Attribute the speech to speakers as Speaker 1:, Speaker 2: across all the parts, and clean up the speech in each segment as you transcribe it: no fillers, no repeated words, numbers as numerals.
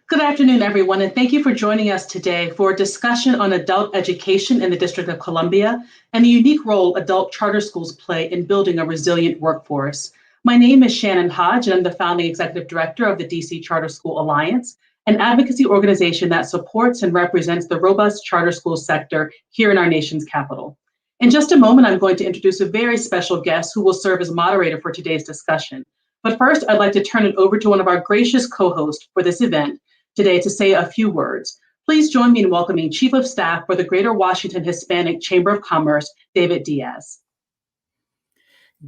Speaker 1: Good afternoon, everyone, and thank you for joining us today for a discussion on adult education in the District of Columbia and the unique role adult charter schools play in building a resilient workforce. My name is Shannon Hodge, and I'm the founding executive director of the DC Charter School Alliance, an advocacy organization that supports and represents the robust charter school sector here in our nation's capital. In just a moment, I'm going to introduce a very special guest who will serve as moderator for today's discussion. But first, I'd like to turn it over to one of our gracious co-hosts for this event today to say a few words. Please join me in welcoming Chief of Staff for the Greater Washington Hispanic Chamber of Commerce, David Diaz.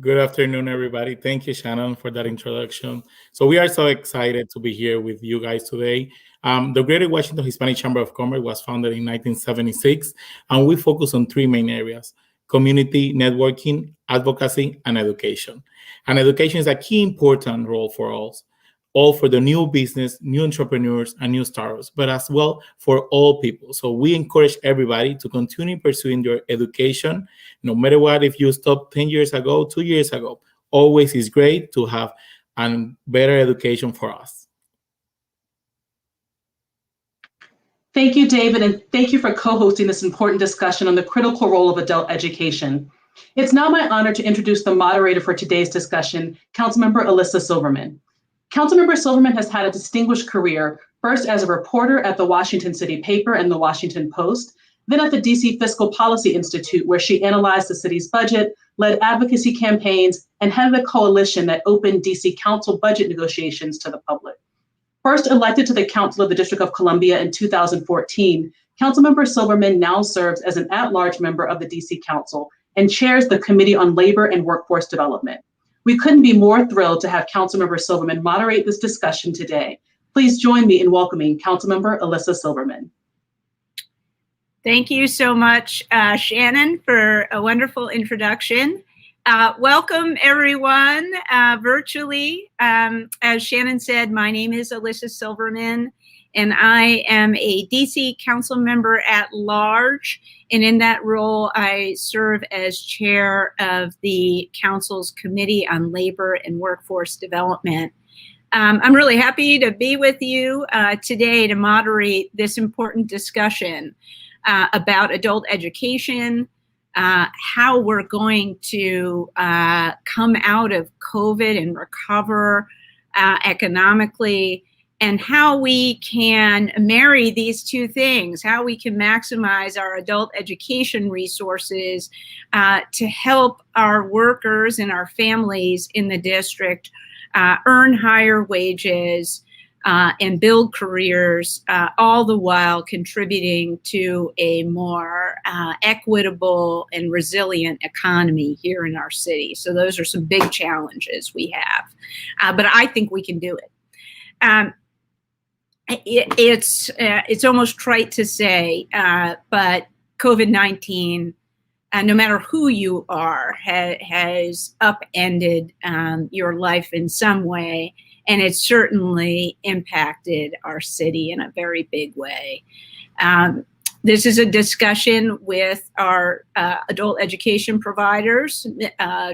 Speaker 2: Good afternoon, everybody. Thank you, Shannon, for that introduction. So we are so excited to be here with you guys today. The Greater Washington Hispanic Chamber of Commerce was founded in 1976, and we focus on three main areas: community networking, advocacy, and education. And education is a key important role for us, all for the new business, new entrepreneurs, and new startups, but as well for all people. So we encourage everybody to continue pursuing your education, no matter what. If you stopped 10 years ago, 2 years ago, always is great to have a better education for us.
Speaker 1: Thank you, David, and thank you for co-hosting this important discussion on the critical role of adult education. It's now my honor to introduce the moderator for today's discussion, Councilmember Elissa Silverman. Councilmember Silverman has had a distinguished career, first as a reporter at the Washington City Paper and the Washington Post, then at the DC Fiscal Policy Institute, where she analyzed the city's budget, led advocacy campaigns, and headed a coalition that opened DC Council budget negotiations to the public. First elected to the Council of the District of Columbia in 2014, Councilmember Silverman now serves as an at-large member of the DC Council and chairs the Committee on Labor and Workforce Development. We couldn't be more thrilled to have Councilmember Silverman moderate this discussion today. Please join me in welcoming Councilmember Elissa Silverman.
Speaker 3: Thank you so much, Shannon, for a wonderful introduction. Welcome, everyone, virtually. As Shannon said, my name is Alyssa Silverman, and I am a DC Council member at large. And in that role, I serve as chair of the Council's Committee on Labor and Workforce Development. I'm really happy to be with you today to moderate this important discussion about adult education, how we're going to come out of COVID and recover economically, and how we can marry these two things, how we can maximize our adult education resources to help our workers and our families in the district earn higher wages and build careers, all the while contributing to a more equitable and resilient economy here in our city. So those are some big challenges we have, but I think we can do it. It's almost trite to say, but COVID-19, no matter who you are, has upended your life in some way, and it's certainly impacted our city in a very big way. This is a discussion with our adult education providers,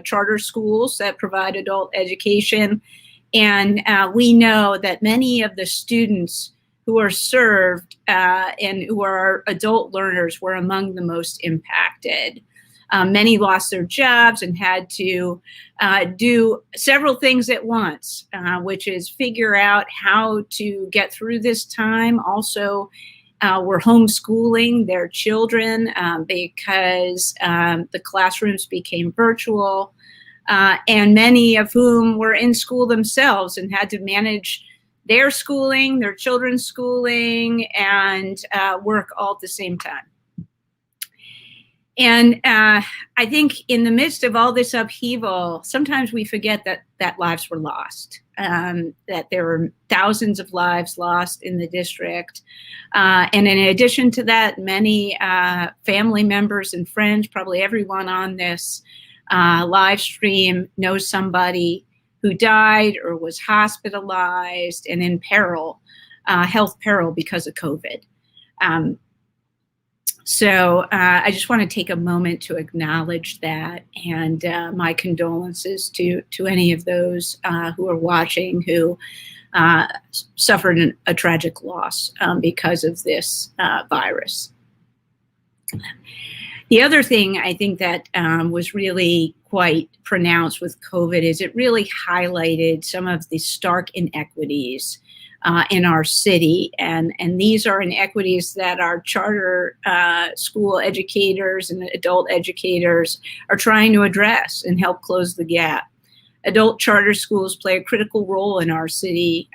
Speaker 3: charter schools that provide adult education. And we know that many of the students who are served and who are adult learners were among the most impacted. Many lost their jobs and had to do several things at once, which is figure out how to get through this time. Also, were homeschooling their children because the classrooms became virtual. And many of whom were in school themselves and had to manage their schooling, their children's schooling, and work all at the same time. And I think in the midst of all this upheaval, sometimes we forget that lives were lost, that there were thousands of lives lost in the district. And in addition to that, many family members and friends, probably everyone on this live stream knows somebody who died or was hospitalized and in peril, health peril because of COVID. So I just want to take a moment to acknowledge that, and my condolences to any of those who are watching who suffered a tragic loss because of this virus. The other thing I think that was really quite pronounced with COVID is it really highlighted some of the stark inequities in our city. And these are inequities that our charter school educators and adult educators are trying to address and help close the gap. Adult charter schools play a critical role in our city,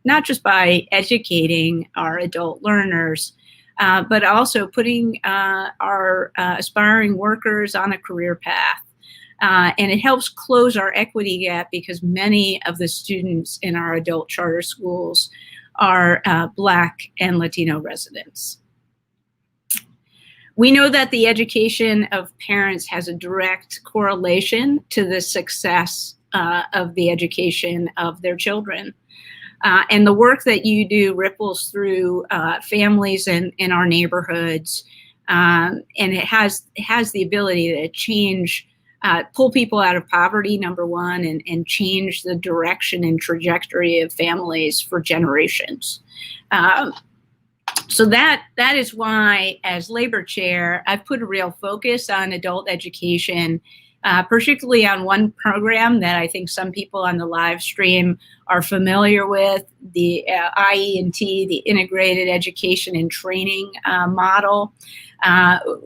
Speaker 3: not just by educating our adult learners, but also putting our aspiring workers on a career path. And it helps close our equity gap because many of the students in our adult charter schools are Black and Latino residents. We know that the education of parents has a direct correlation to the success of the education of their children. And the work that you do ripples through families in our neighborhoods, and it has the ability to change, pull people out of poverty, number one, and change the direction and trajectory of families for generations. So that is why, as Labor Chair, I've put a real focus on adult education, particularly on one program that I think some people on the live stream are familiar with, the IE&T, the Integrated Education and Training model,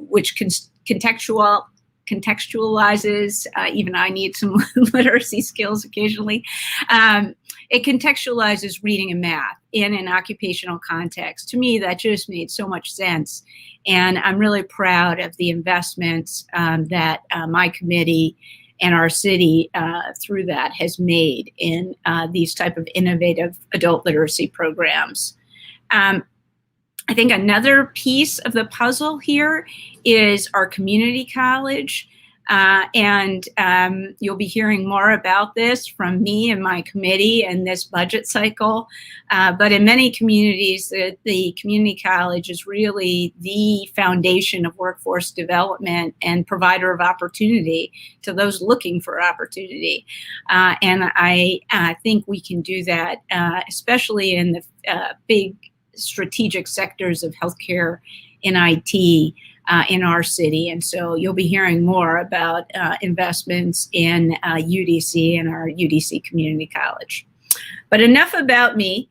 Speaker 3: which contextualizes, even I need some literacy skills occasionally. It contextualizes reading and math in an occupational context. To me, that just made so much sense. And I'm really proud of the investments that my committee and our city through that has made in these type of innovative adult literacy programs. I think another piece of the puzzle here is our community college. And you'll be hearing more about this from me and my committee in this budget cycle. But in many communities, the community college is really the foundation of workforce development and provider of opportunity to those looking for opportunity. And I think we can do that, especially in the big strategic sectors of healthcare and IT. In our city. And so you'll be hearing more about investments in UDC and our UDC Community College. But enough about me.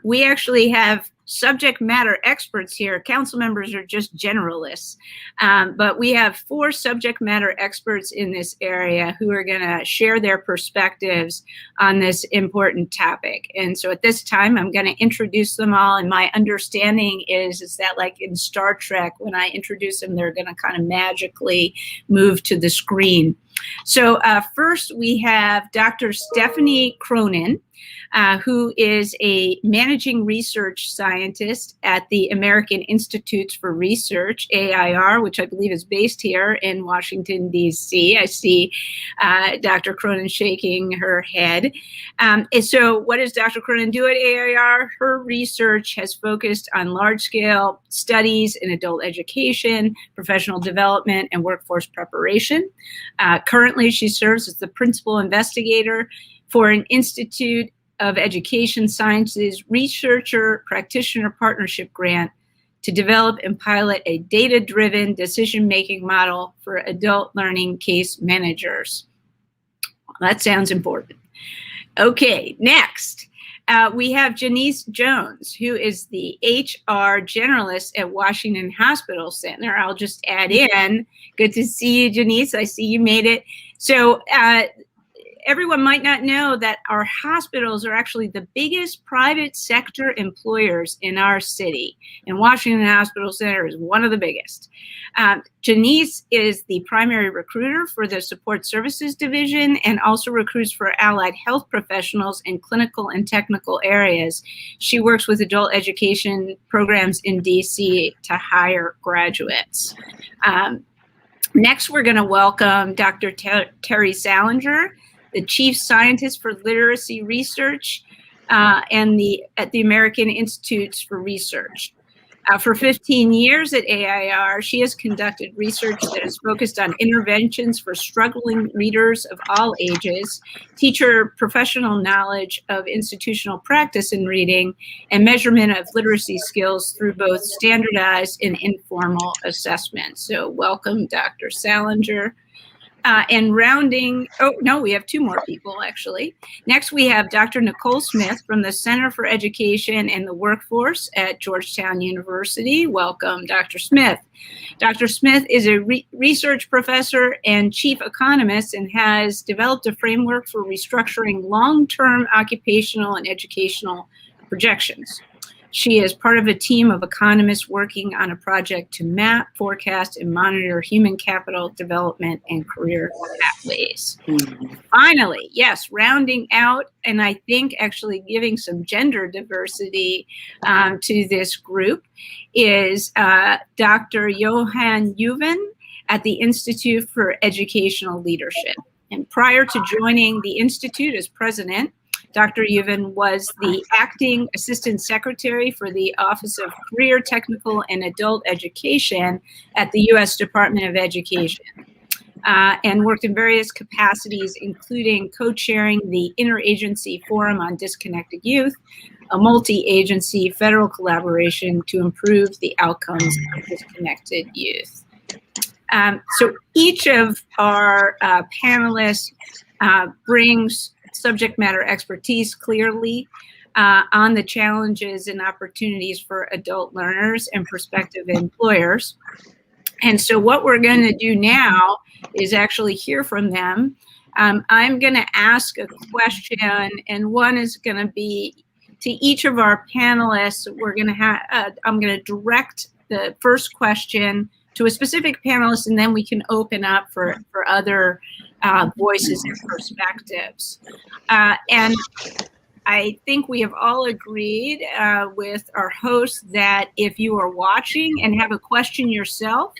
Speaker 3: We actually have subject matter experts here. Council members are just generalists. But we have 4 subject matter experts in this area who are going to share their perspectives on this important topic. And so at this time, I'm going to introduce them all. And my understanding is that like in Star Trek, when I introduce them, they're going to kind of magically move to the screen. So first, we have Dr. Stephanie Cronin, who is a managing research scientist at the American Institutes for Research, AIR, which I believe is based here in Washington, D.C. I see Dr. Cronin shaking her head. And so what does Dr. Cronin do at AIR? Her research has focused on large-scale studies in adult education, professional development, and workforce preparation. Currently, she serves as the principal investigator for an Institute of Education Sciences Researcher Practitioner Partnership Grant to develop and pilot a data-driven decision-making model for adult learning case managers. Well, that sounds important. Okay, next, we have Janice Jones, who is the HR generalist at Washington Hospital Center. I'll just add in, good to see you, Janice. I see you made it. So everyone might not know that our hospitals are actually the biggest private sector employers in our city, and Washington Hospital Center is one of the biggest. Janice is the primary recruiter for the Support Services Division and also recruits for allied health professionals in clinical and technical areas. She works with adult education programs in DC to hire graduates. Next, we're going to welcome Dr. Terry Salinger, the Chief Scientist for Literacy Research at the American Institutes for Research. For 15 years at AIR, she has conducted research that is focused on interventions for struggling readers of all ages, teach her professional knowledge of institutional practice in reading, and measurement of literacy skills through both standardized and informal assessment. So welcome, Dr. Salinger. And rounding, oh, no, we have two more people, actually. Next, we have Dr. Nicole Smith from the Center for Education and the Workforce at Georgetown University. Welcome, Dr. Smith. Dr. Smith is a research professor and chief economist and has developed a framework for restructuring long-term occupational and educational projections. She is part of a team of economists working on a project to map, forecast, and monitor human capital development and career pathways. Finally, yes, rounding out, and I think actually giving some gender diversity to this group is Dr. Johann Yuvan at the Institute for Educational Leadership. And prior to joining the Institute as president, Dr. Yuvan was the acting assistant secretary for the Office of Career, Technical, and Adult Education at the U.S. Department of Education, and worked in various capacities, including co-chairing the Interagency Forum on Disconnected Youth, a multi-agency federal collaboration to improve the outcomes of disconnected youth. So each of our panelists brings subject matter expertise clearly on the challenges and opportunities for adult learners and prospective employers. And so what we're going to do now is actually hear from them. I'm going to ask a question, and one is going to be to each of our panelists. We're going to have, I'm going to direct the first question to a specific panelist, and then we can open up for other voices and perspectives. And I think we have all agreed with our host that if you are watching and have a question yourself,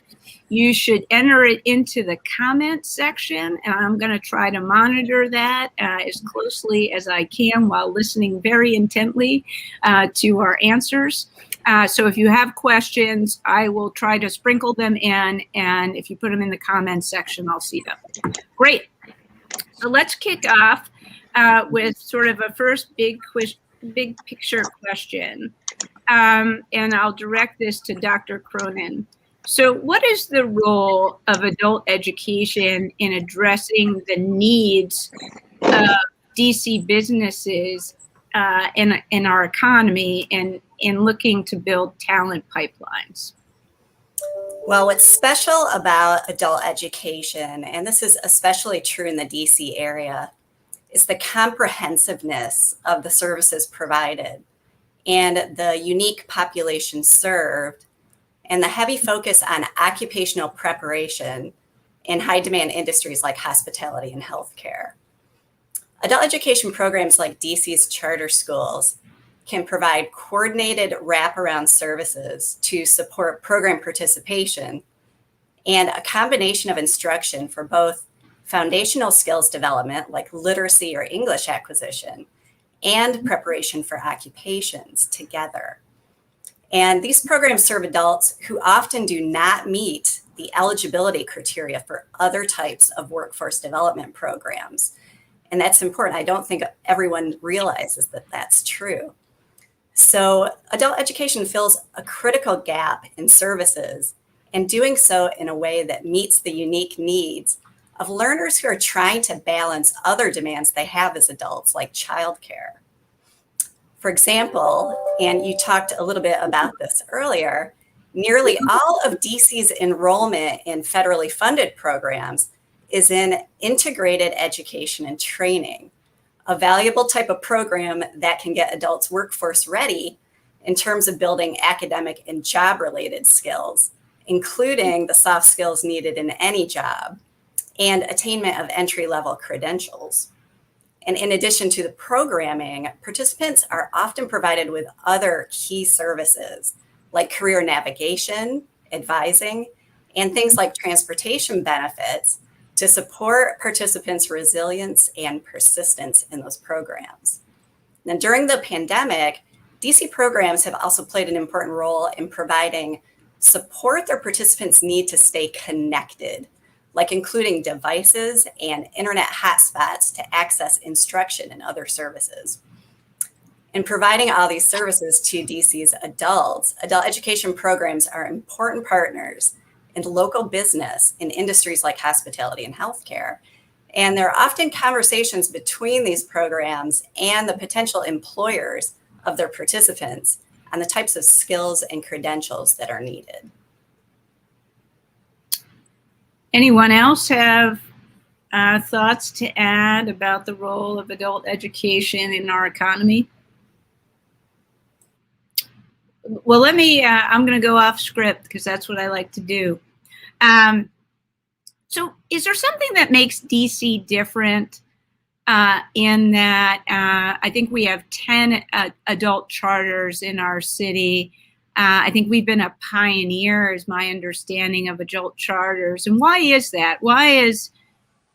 Speaker 3: you should enter it into the comment section, and I'm going to try to monitor that as closely as I can while listening very intently to our answers. So if you have questions, I will try to sprinkle them in, and if you put them in the comments section, I'll see them. Great. So let's kick off with sort of a first big picture question, and I'll direct this to Dr. Cronin. So what is the role of adult education in addressing the needs of DC businesses in our economy and in looking to build talent pipelines?
Speaker 4: Well, what's special about adult education, and this is especially true in the DC area, is the comprehensiveness of the services provided and the unique population served, and the heavy focus on occupational preparation in high demand industries like hospitality and healthcare. Adult education programs like DC's charter schools can provide coordinated wraparound services to support program participation and a combination of instruction for both foundational skills development like literacy or English acquisition and preparation for occupations together. And these programs serve adults who often do not meet the eligibility criteria for other types of workforce development programs. And that's important. I don't think everyone realizes that that's true. So adult education fills a critical gap in services, and doing so in a way that meets the unique needs of learners who are trying to balance other demands they have as adults, like childcare. For example, and you talked a little bit about this earlier, nearly all of DC's enrollment in federally funded programs is in integrated education and training, a valuable type of program that can get adults workforce ready in terms of building academic and job-related skills, including the soft skills needed in any job and attainment of entry-level credentials. And in addition to the programming, participants are often provided with other key services like career navigation, advising, and things like transportation benefits to support participants' resilience and persistence in those programs. Now, during the pandemic, DC programs have also played an important role in providing support their participants need to stay connected, like including devices and internet hotspots to access instruction and other services. In providing all these services to DC's adult education programs are important partners in local business in industries like hospitality and healthcare. And there are often conversations between these programs and the potential employers of their participants on the types of skills and credentials that are needed.
Speaker 3: Anyone else have thoughts to add about the role of adult education in our economy? Well, I'm going to go off script because that's what I like to do. So is there something that makes DC different in that I think we have 10 adult charters in our city. I think we've been a pioneer, is my understanding, of adult charters. And why is that? Why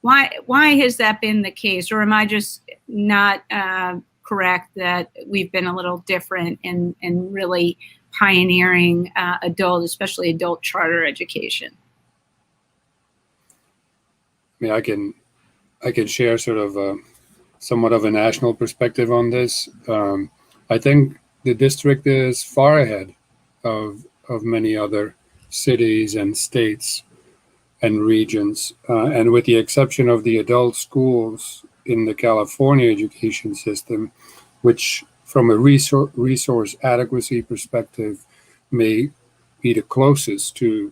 Speaker 3: has that been the case? Or am I just not correct that we've been a little different in really pioneering especially adult charter education?
Speaker 5: I mean, I can share sort of somewhat of a national perspective on this. I think the district is far ahead of many other cities and states and regions. And with the exception of the adult schools in the California education system, which from a resource adequacy perspective may be the closest to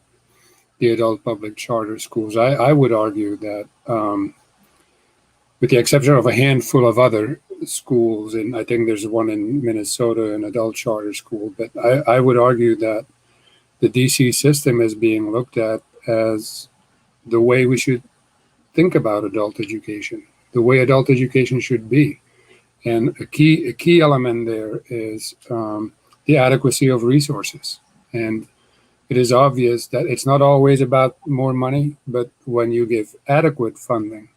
Speaker 5: the adult public charter schools, I would argue that with the exception of a handful of other schools, and I think there's one in Minnesota, an adult charter school, but I would argue that the DC system is being looked at as the way we should think about adult education, the way adult education should be. And a key element there is the adequacy of resources. And it is obvious that it's not always about more money, but when you give adequate funding,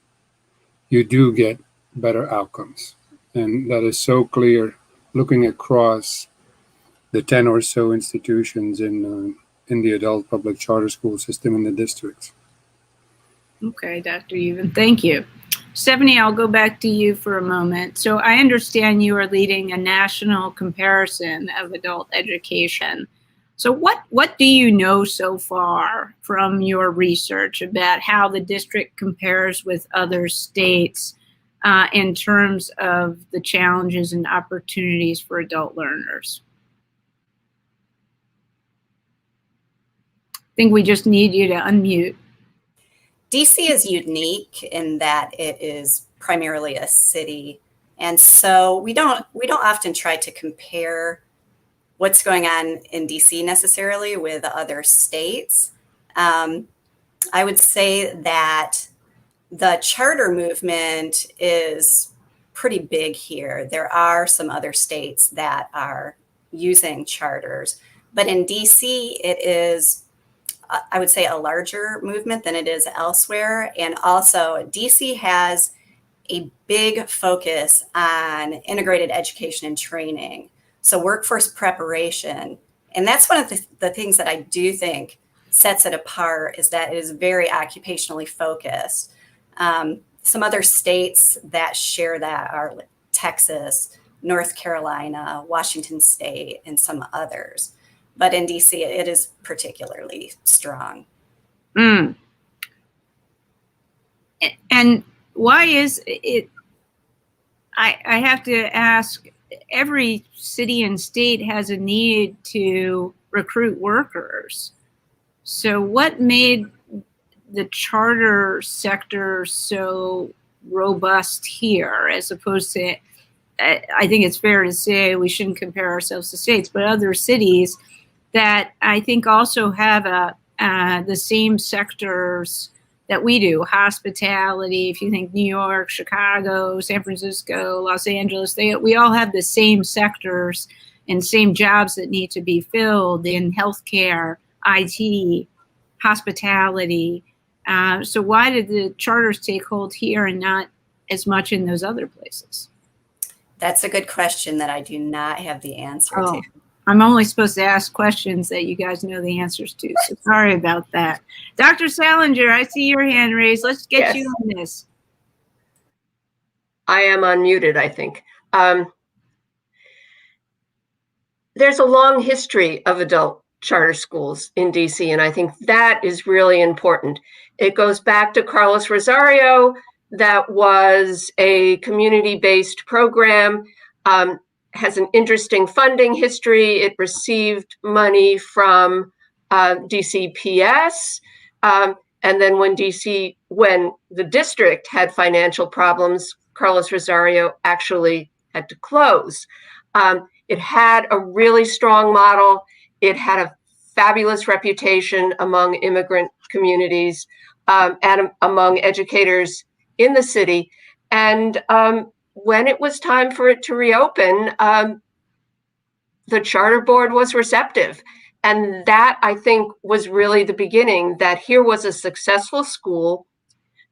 Speaker 5: you do get better outcomes. And that is so clear looking across the 10 or so institutions in the adult public charter school system in the districts.
Speaker 3: Okay, Dr. Yuvan, thank you. Stephanie, I'll go back to you for a moment. So I understand you are leading a national comparison of adult education. So what do you know so far from your research about how the district compares with other states in terms of the challenges and opportunities for adult learners? I think we just need you to unmute.
Speaker 4: DC is unique in that it is primarily a city. And so we don't often try to compare what's going on in DC necessarily with other states. I would say that the charter movement is pretty big here. There are some other states that are using charters, but in DC, it is, I would say, a larger movement than it is elsewhere. And also DC has a big focus on integrated education and training. So workforce preparation. And that's one of the things that I do think sets it apart, is that it is very occupationally focused. Some other states that share that are Texas, North Carolina, Washington State, and some others. But in DC, it is particularly strong.
Speaker 3: And why is it? I have to ask, every city and state has a need to recruit workers. So what made the charter sector so robust here, as opposed to, I think it's fair to say we shouldn't compare ourselves to states, but other cities that I think also have the same sectors that we do. Hospitality, if you think New York, Chicago, San Francisco, Los Angeles, we all have the same sectors and same jobs that need to be filled in healthcare, IT, hospitality. So why did the charters take hold here and not as much in those other places?
Speaker 4: That's a good question that I do not have the answer to.
Speaker 3: I'm only supposed to ask questions that you guys know the answers to, so sorry about that. Dr. Salinger, I see your hand raised. Let's get you on this.
Speaker 6: I am unmuted, I think. There's a long history of adult charter schools in DC, and I think that is really important. It goes back to Carlos Rosario. That was a community-based program, has an interesting funding history. It received money from DCPS, and then when the district had financial problems, Carlos Rosario actually had to close. It had a really strong model. It had a fabulous reputation among immigrant communities and among educators in the city. And when it was time for it to reopen, the charter board was receptive. And that, I think, was really the beginning, that here was a successful school,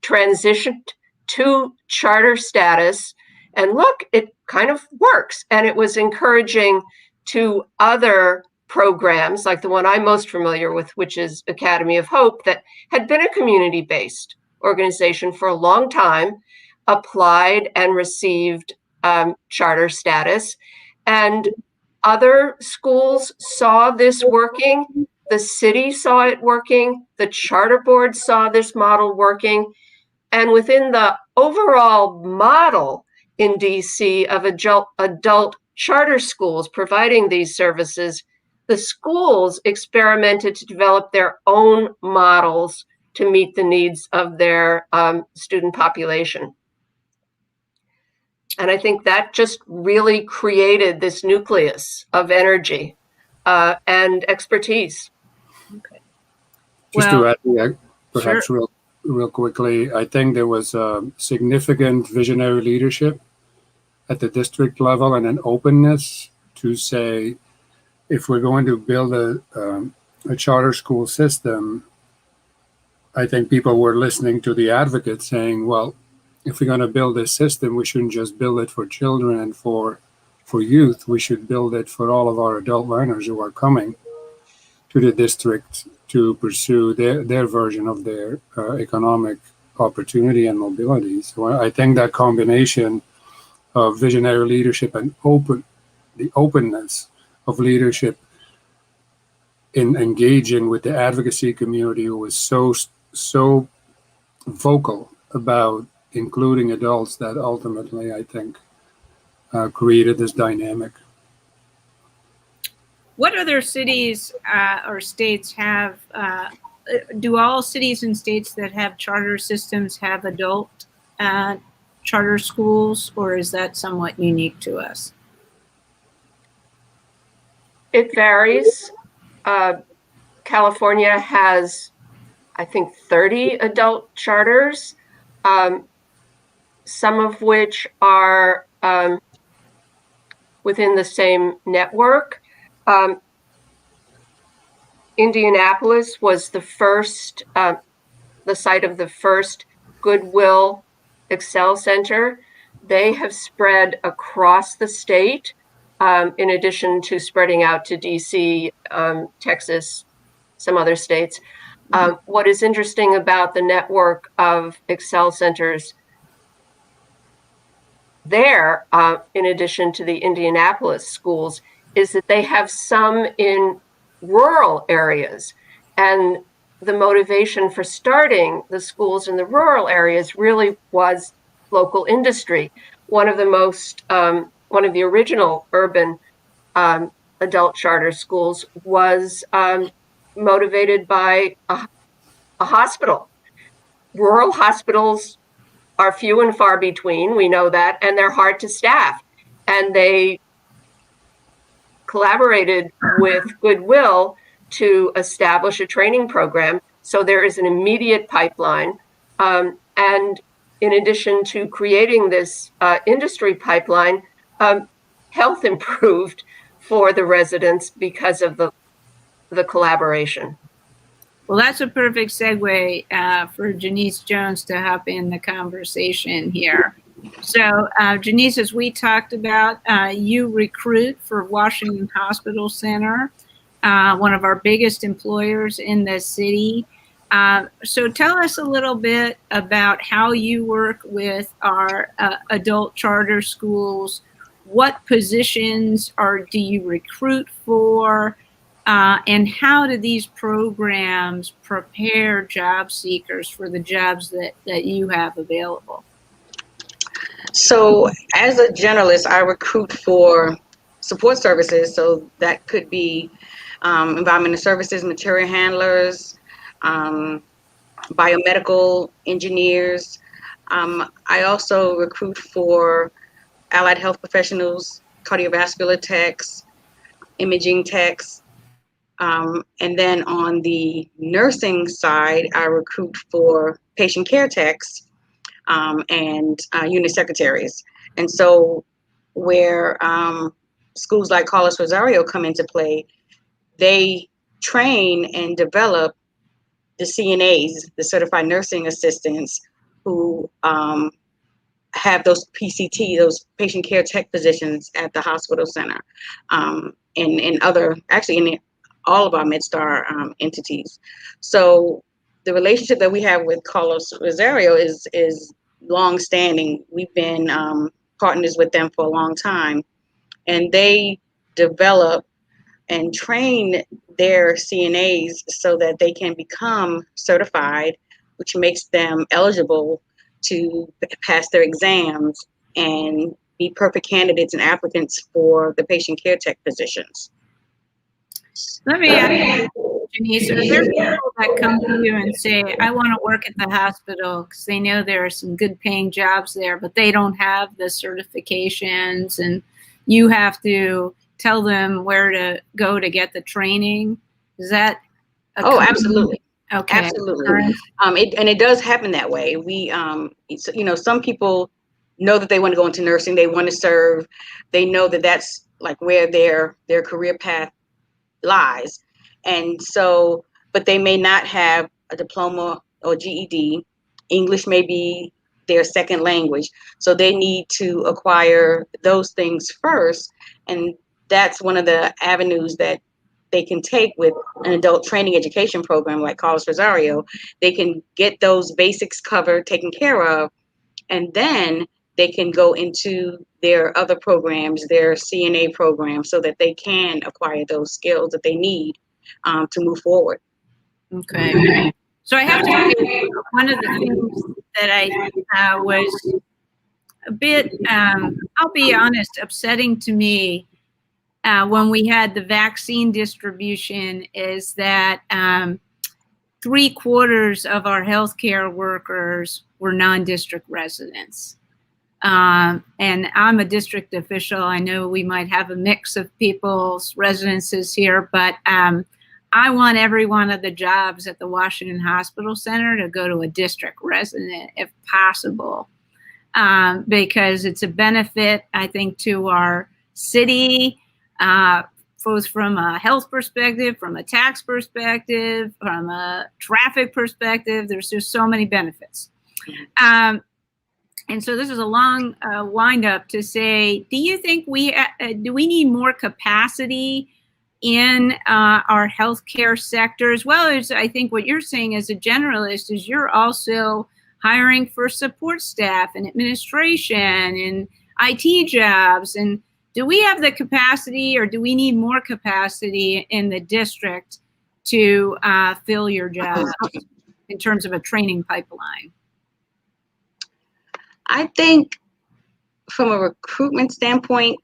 Speaker 6: transitioned to charter status, and look, it kind of works. And it was encouraging to other programs, like the one I'm most familiar with, which is Academy of Hope, that had been a community-based organization for a long time, applied and received charter status. And other schools saw this working. The city saw it working. The charter board saw this model working. And within the overall model in DC of adult charter schools providing these services, the schools experimented to develop their own models to meet the needs of their student population. And I think that just really created this nucleus of energy and expertise.
Speaker 3: Okay.
Speaker 5: Just to add, perhaps sure. real quickly, I think there was significant visionary leadership at the district level and an openness to say, if we're going to build a charter school system, I think people were listening to the advocates saying, well, if we're going to build this system, we shouldn't just build it for children and for youth. We should build it for all of our adult learners who are coming to the district to pursue their version of their economic opportunity and mobility. So I think that combination of visionary leadership and the openness of leadership in engaging with the advocacy community, who was so vocal about including adults, that ultimately, I think, created this dynamic.
Speaker 3: What other cities or states have, do all cities and states that have charter systems have adult charter schools, or is that somewhat unique to us?
Speaker 6: It varies. California has, I think, 30 adult charters, some of which are within the same network. Indianapolis was the first, the site of the first Goodwill Excel Center. They have spread across the state, in addition to spreading out to DC, Texas, some other states. What is interesting about the network of Excel centers there, in addition to the Indianapolis schools, is that they have some in rural areas. And the motivation for starting the schools in the rural areas really was local industry. One of the original urban adult charter schools was motivated by a hospital. Rural hospitals are few and far between, we know that, and they're hard to staff. And they collaborated with Goodwill to establish a training program. So there is an immediate pipeline. And in addition to creating this industry pipeline, health improved for the residents because of the collaboration.
Speaker 3: Well, that's a perfect segue for Janice Jones to hop in the conversation here. So, Janice, as we talked about, you recruit for Washington Hospital Center, one of our biggest employers in the city. So tell us a little bit about how you work with our adult charter schools. What positions do you recruit for? And how do these programs prepare job seekers for the jobs that you have available?
Speaker 7: So as a generalist, I recruit for support services. So that could be environmental services, material handlers, biomedical engineers. I also recruit for allied health professionals, cardiovascular techs, imaging techs. And then on the nursing side, I recruit for patient care techs and unit secretaries. And so where schools like Carlos Rosario come into play, they train and develop the CNAs, the certified nursing assistants, who have those PCT, those patient care tech positions at the hospital center, and other, actually in all of our MedStar entities. So the relationship that we have with Carlos Rosario is long-standing. We've been partners with them for a long time, and they develop and train their CNAs so that they can become certified, which makes them eligible to pass their exams and be perfect candidates and applicants for the patient care tech positions.
Speaker 3: Let me ask you, Janice, are there people that come to you and say, I want to work at the hospital because they know there are some good paying jobs there, but they don't have the certifications, and you have to tell them where to go to get the training? Is that
Speaker 7: absolutely.
Speaker 3: Okay.
Speaker 7: Absolutely. It does happen that way. We, some people know that they want to go into nursing, they want to serve, they know that that's like where their career path lies. And so, but they may not have a diploma or GED. English may be their second language. So they need to acquire those things first. And that's one of the avenues that they can take with an adult training education program like Carlos Rosario. They can get those basics covered, taken care of, and then they can go into their other programs, their CNA programs, so that they can acquire those skills that they need to move forward.
Speaker 3: Okay. So I have to say, one of the things that I was a bit, I'll be honest, upsetting to me when we had the vaccine distribution is that 3/4 of our healthcare workers were non-district residents. And I'm a district official. I know we might have a mix of people's residences here, but I want every one of the jobs at the Washington Hospital Center to go to a district resident if possible, because it's a benefit, I think, to our city, both from a health perspective, from a tax perspective, from a traffic perspective. There's just so many benefits. And so this is a long wind up to say, do you think do we need more capacity in our healthcare sector, as well as I think what you're saying as a generalist is you're also hiring for support staff and administration and IT jobs. And do we have the capacity, or do we need more capacity in the district to fill your jobs in terms of a training pipeline?
Speaker 7: I think from a recruitment standpoint,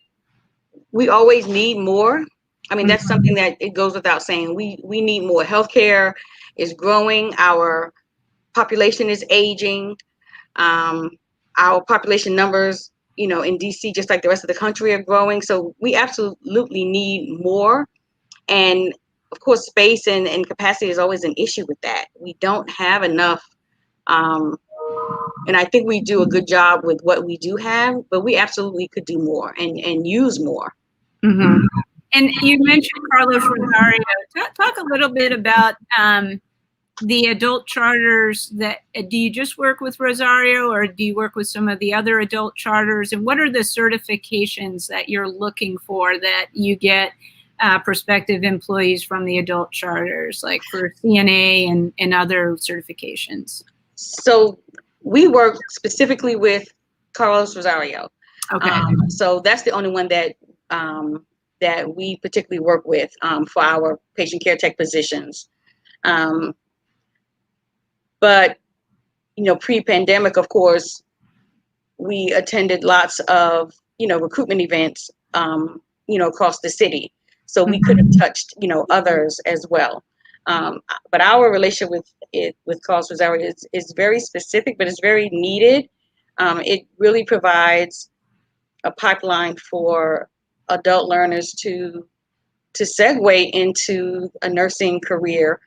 Speaker 7: we always need more. I mean, that's something that it goes without saying. We need more. Healthcare is growing. Our population is aging. Our population numbers, in DC, just like the rest of the country, are growing. So we absolutely need more. And of course, space and capacity is always an issue with that. We don't have enough. And I think we do a good job with what we do have, but we absolutely could do more and use more.
Speaker 3: Mm-hmm. And you mentioned Carlos Rosario. Talk a little bit about the adult charters, do you just work with Rosario, or do you work with some of the other adult charters? And what are the certifications that you're looking for that you get prospective employees from the adult charters, like for CNA and other certifications?
Speaker 7: So we work specifically with Carlos Rosario.
Speaker 3: Okay.
Speaker 7: So that's the only one that that we particularly work with for our patient care tech positions. But, you know, pre-pandemic, of course, we attended lots of, you know, recruitment events, you know, across the city. So we could have touched, you know, others as well. But our relationship with Carlos Rosario is very specific, but it's very needed. It really provides a pipeline for adult learners to segue into a nursing career,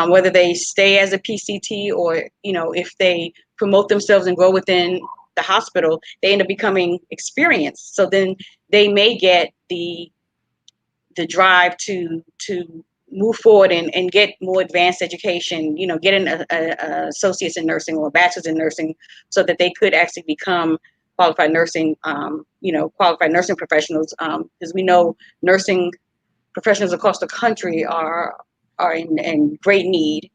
Speaker 7: whether they stay as a PCT or, you know, if they promote themselves and grow within the hospital, they end up becoming experienced. So then they may get the drive to move forward and get more advanced education, you know, get an associate's in nursing or a bachelor's in nursing, so that they could actually become qualified nursing, you know, qualified nursing professionals, because we know nursing professionals across the country are in great need.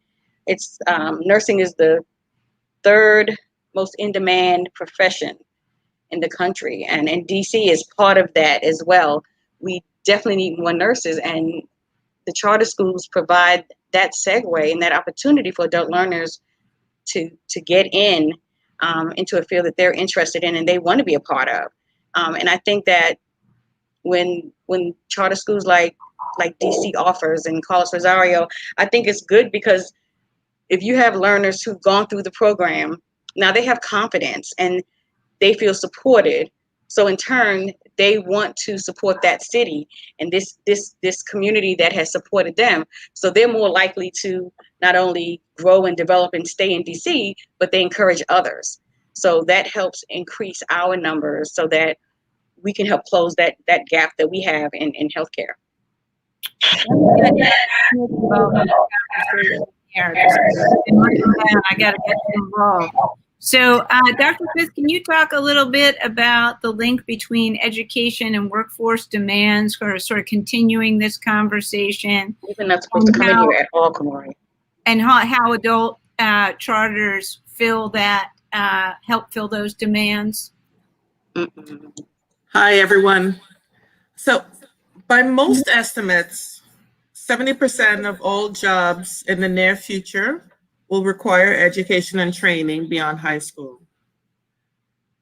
Speaker 7: It's nursing is the third most in-demand profession in the country, and DC is part of that as well. We definitely need more nurses, and the charter schools provide that segue and that opportunity for adult learners to get in into a field that they're interested in and they want to be a part of. And I think that when charter schools like DC offers and Carlos Rosario, I think it's good, because if you have learners who've gone through the program, now they have confidence and they feel supported. So in turn, they want to support that city and this community that has supported them. So they're more likely to not only grow and develop and stay in DC, but they encourage others. So that helps increase our numbers so that we can help close that gap that we have in healthcare.
Speaker 3: I got to get involved. So, Dr. Smith, can you talk a little bit about the link between education and workforce demands, or sort of continuing this conversation?
Speaker 7: Even not supposed to come in here at all, Kamari.
Speaker 3: And how adult charters fill that, help fill those demands?
Speaker 8: Hi, everyone. So, by most estimates, 70% of all jobs in the near future will require education and training beyond high school.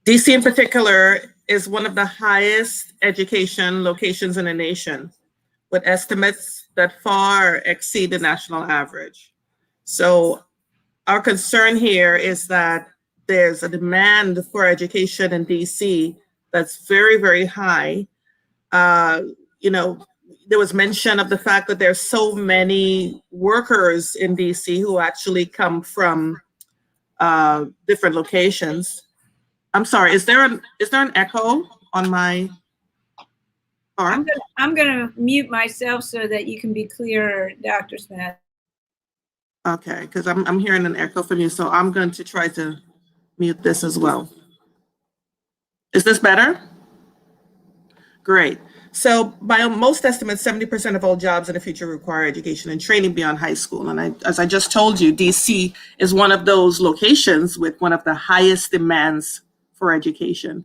Speaker 8: DC in particular is one of the highest education locations in the nation, with estimates that far exceed the national average. So our concern here is that there's a demand for education in DC that's very, very high. You know, there was mention of the fact that there's so many workers in DC who actually come from different locations. I'm sorry, is there an echo on my part?
Speaker 3: I'm gonna mute myself so that you can be clearer, Dr. Smith.
Speaker 8: Okay, because I'm hearing an echo from you, so I'm going to try to mute this as well. Is this better? Great. So by most estimates, 70% of all jobs in the future require education and training beyond high school. And as I just told you, DC is one of those locations with one of the highest demands for education.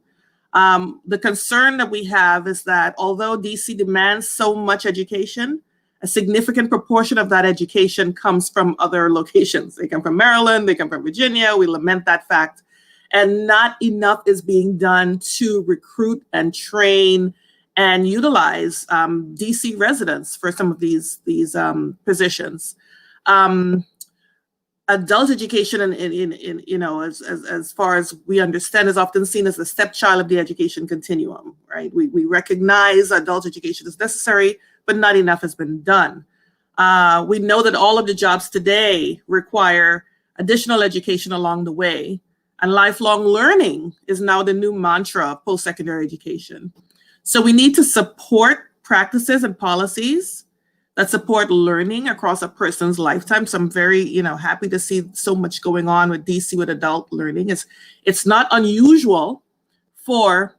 Speaker 8: The concern that we have is that although DC demands so much education, a significant proportion of that education comes from other locations. They come from Maryland, they come from Virginia. We lament that fact. And not enough is being done to recruit and train and utilize DC residents for some of these positions. Adult education, in you know, as far as we understand, is often seen as the stepchild of the education continuum, right? We recognize adult education is necessary, but not enough has been done. We know that all of the jobs today require additional education along the way, and lifelong learning is now the new mantra of post-secondary education. So we need to support practices and policies that support learning across a person's lifetime. So I'm very, happy to see so much going on with DC with adult learning. It's not unusual for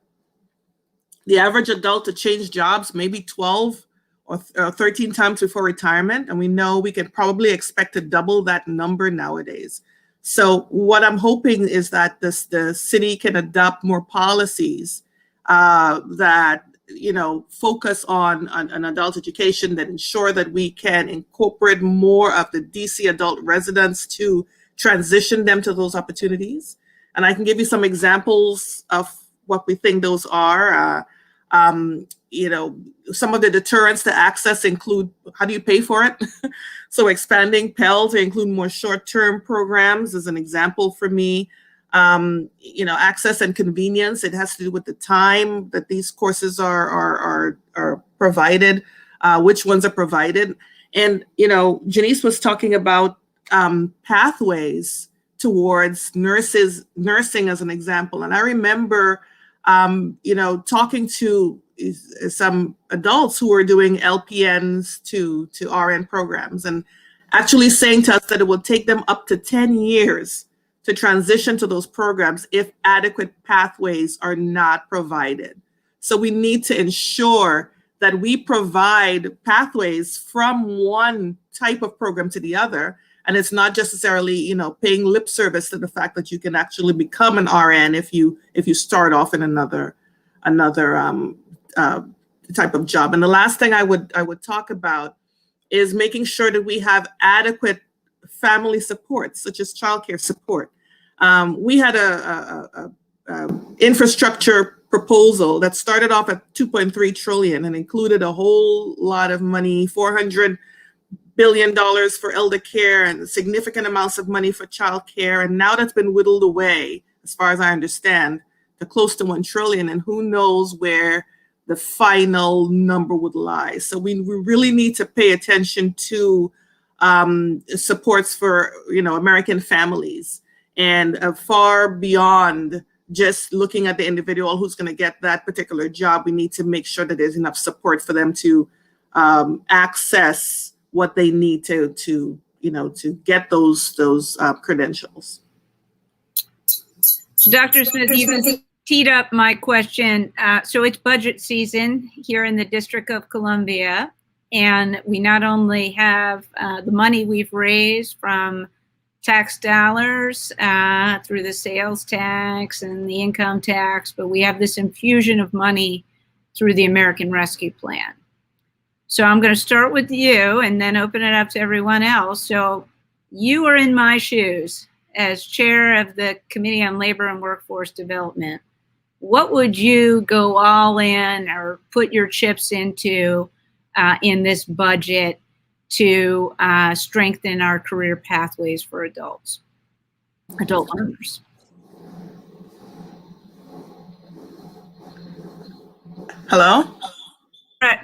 Speaker 8: the average adult to change jobs maybe 12 or 13 times before retirement. And we know we can probably expect to double that number nowadays. So what I'm hoping is that the city can adopt more policies that focus on adult education, that ensure that we can incorporate more of the DC adult residents to transition them to those opportunities. And I can give you some examples of what we think those are. Some of the deterrents to access include, how do you pay for it? So expanding Pell to include more short-term programs is an example for me. Access and convenience. It has to do with the time that these courses are provided, which ones are provided. And, Janice was talking about pathways towards nursing as an example. And I remember, talking to some adults who were doing LPNs to RN programs and actually saying to us that it will take them up to 10 years to transition to those programs if adequate pathways are not provided. So we need to ensure that we provide pathways from one type of program to the other. And it's not necessarily, paying lip service to the fact that you can actually become an RN if you start off in another type of job. And the last thing I would talk about is making sure that we have adequate family support, such as childcare support. We had a infrastructure proposal that started off at 2.3 trillion and included a whole lot of money, $400 billion for elder care and significant amounts of money for childcare. And now that's been whittled away, as far as I understand, to close to 1 trillion. And who knows where the final number would lie. So we really need to pay attention to supports for American families, and far beyond just looking at the individual who's going to get that particular job. We need to make sure that there's enough support for them to access what they need to get those credentials.
Speaker 3: Dr. Smith, you teed up my question. So it's budget season here in the District of Columbia, and we not only have the money we've raised from tax dollars through the sales tax and the income tax, but we have this infusion of money through the American Rescue Plan. So I'm going to start with you and then open it up to everyone else. So you are in my shoes as chair of the Committee on Labor and Workforce Development. What would you go all in or put your chips into in this budget to strengthen our career pathways for adult learners?
Speaker 8: Hello?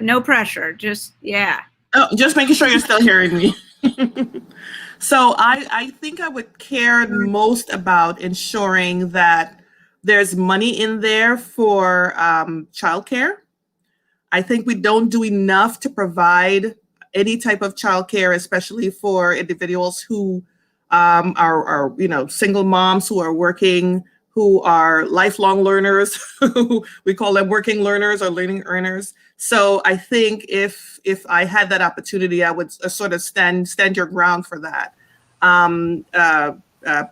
Speaker 3: No pressure, just, yeah.
Speaker 8: Oh, just making sure you're still hearing me. So I think I would care most about ensuring that there's money in there for childcare. I think we don't do enough to provide any type of childcare, especially for individuals who are single moms who are working, who are lifelong learners. We call them working learners or learning earners. So I think if I had that opportunity, I would sort of stand your ground for that.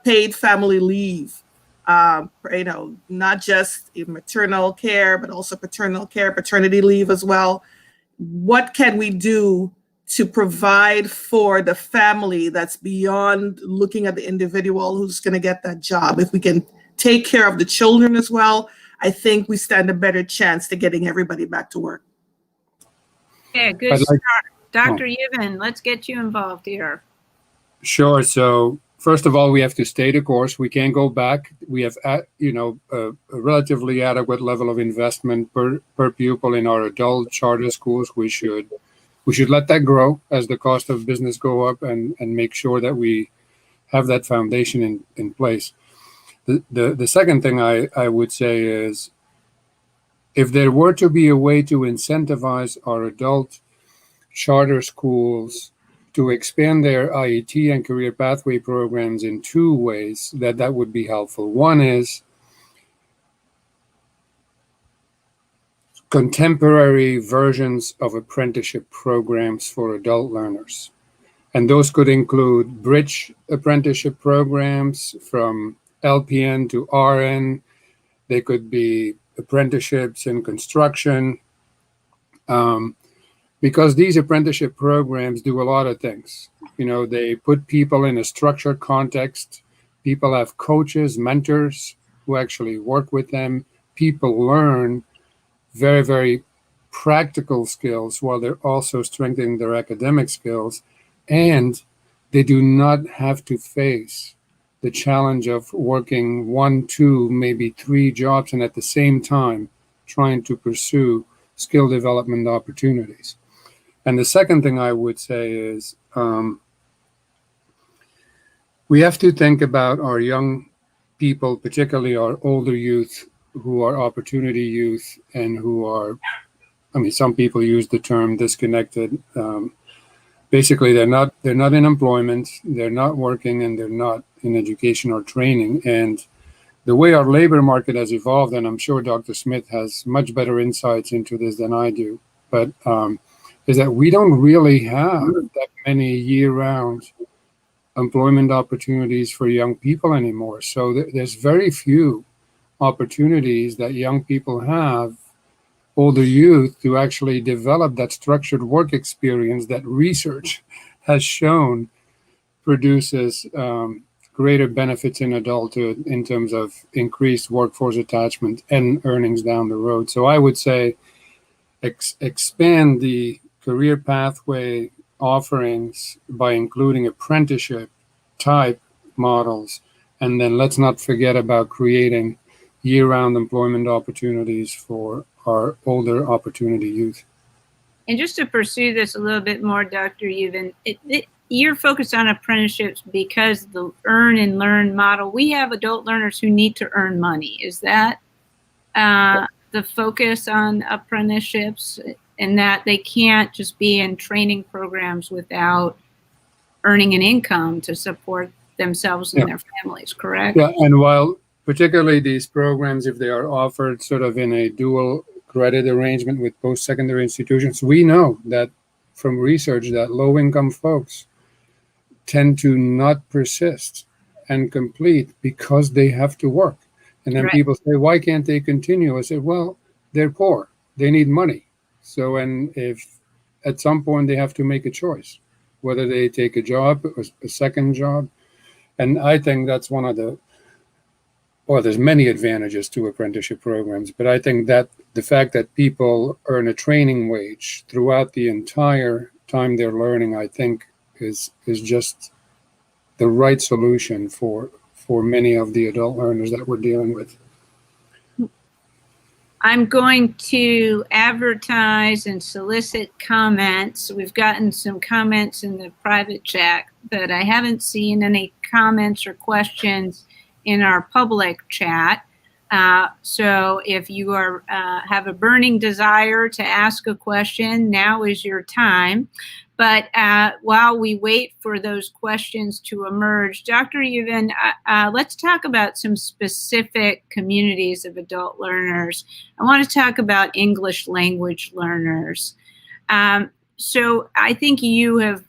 Speaker 8: Paid family leave, not just maternal care, but also paternal care, paternity leave as well. What can we do to provide for the family that's beyond looking at the individual who's going to get that job? If we can take care of the children as well, I think we stand a better chance to getting everybody back to work.
Speaker 3: Yeah, good start. Dr. Yuvan, let's get you involved here.
Speaker 5: Sure. So first of all, we have to stay the course. We can't go back. We have, a relatively adequate level of investment per pupil in our adult charter schools. We should let that grow as the cost of business go up, and make sure that we have that foundation in place. The second thing I would say is, if there were to be a way to incentivize our adult charter schools to expand their IET and career pathway programs in two ways that would be helpful. One is contemporary versions of apprenticeship programs for adult learners. And those could include bridge apprenticeship programs from LPN to RN. They could be apprenticeships in construction, because these apprenticeship programs do a lot of things. You know, they put people in a structured context. People have coaches, mentors who actually work with them. People learn very, very practical skills while they're also strengthening their academic skills. And they do not have to face the challenge of working 1, 2, maybe 3 jobs and at the same time trying to pursue skill development opportunities. And the second thing I would say is we have to think about our young people, particularly our older youth who are opportunity youth and who are, I mean, some people use the term disconnected. Basically, they're not in employment, they're not working, and they're not in education or training. And the way our labor market has evolved, and I'm sure Dr. Smith has much better insights into this than I do, but is that we don't really have that many year-round employment opportunities for young people anymore. So there's very few opportunities that young people have, older youth, to actually develop that structured work experience that research has shown produces greater benefits in adulthood in terms of increased workforce attachment and earnings down the road. So I would say expand the career pathway offerings by including apprenticeship type models. And then let's not forget about creating year-round employment opportunities for our older opportunity youth.
Speaker 3: And just to pursue this a little bit more, Dr. Yuvan, you're focused on apprenticeships because the earn and learn model, we have adult learners who need to earn money. Is that the focus on apprenticeships, and that they can't just be in training programs without earning an income to support themselves and their families, correct?
Speaker 5: Yeah, and while particularly these programs, if they are offered sort of in a dual credit arrangement with post-secondary institutions, we know that from research that low-income folks tend to not persist and complete because they have to work. And then people say, why can't they continue? I say, well, they're poor. They need money. So, and if at some point they have to make a choice, whether they take a job, a second job. And I think that's one of the, well, there's many advantages to apprenticeship programs, but I think that the fact that people earn a training wage throughout the entire time they're learning, I think is just the right solution for many of the adult learners that we're dealing with.
Speaker 3: I'm going to advertise and solicit comments. We've gotten some comments in the private chat, but I haven't seen any comments or questions in our public chat. So if you are have a burning desire to ask a question, now is your time. But while we wait for those questions to emerge, Dr. Yuvan, let's talk about some specific communities of adult learners. I want to talk about English language learners. So I think you have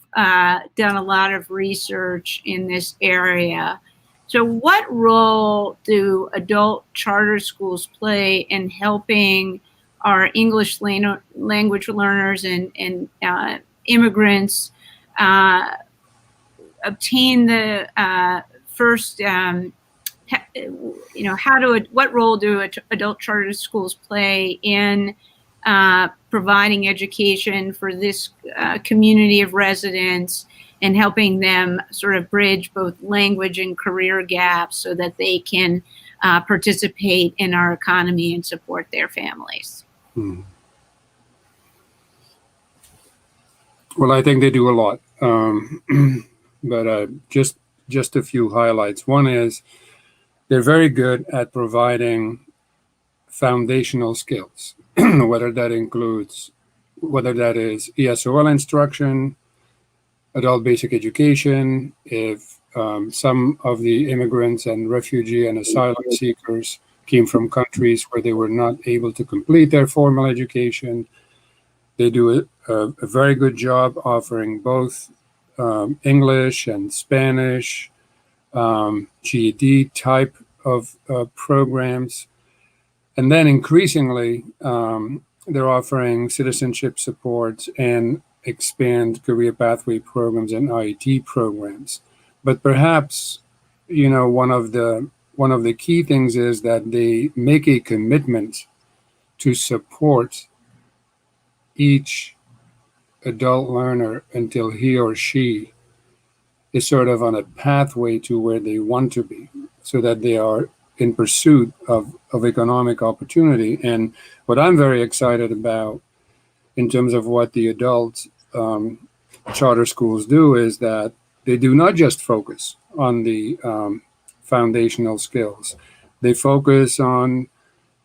Speaker 3: done a lot of research in this area. So what role do adult charter schools play in helping our English language learners and immigrants obtain the first, what role do adult charter schools play in providing education for this community of residents and helping them sort of bridge both language and career gaps so that they can participate in our economy and support their families?
Speaker 5: Well, I think they do a lot, but just a few highlights. One is they're very good at providing foundational skills, whether that includes whether that is ESOL instruction, adult basic education, if some of the immigrants and refugee and asylum seekers came from countries where they were not able to complete their formal education. They do a very good job offering both English and Spanish, GED type of programs. And then increasingly, they're offering citizenship support and expand career pathway programs and IET programs. But perhaps, one of the key things is that they make a commitment to support each adult learner until he or she is sort of on a pathway to where they want to be, so that they are in pursuit of economic opportunity. And what I'm very excited about in terms of what the adult charter schools do is that they do not just focus on the foundational skills. They focus on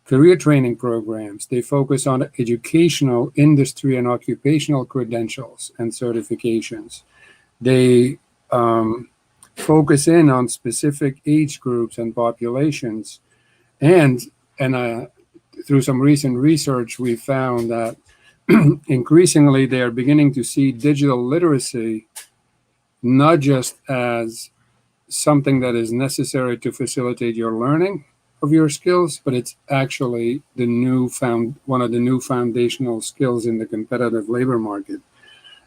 Speaker 5: career training programs. They focus on educational, industry, and occupational credentials and certifications. They focus in on specific age groups and populations. And through some recent research, we found that increasingly they are beginning to see digital literacy not just as something that is necessary to facilitate your learning of your skills, but it's actually one of the new foundational skills in the competitive labor market.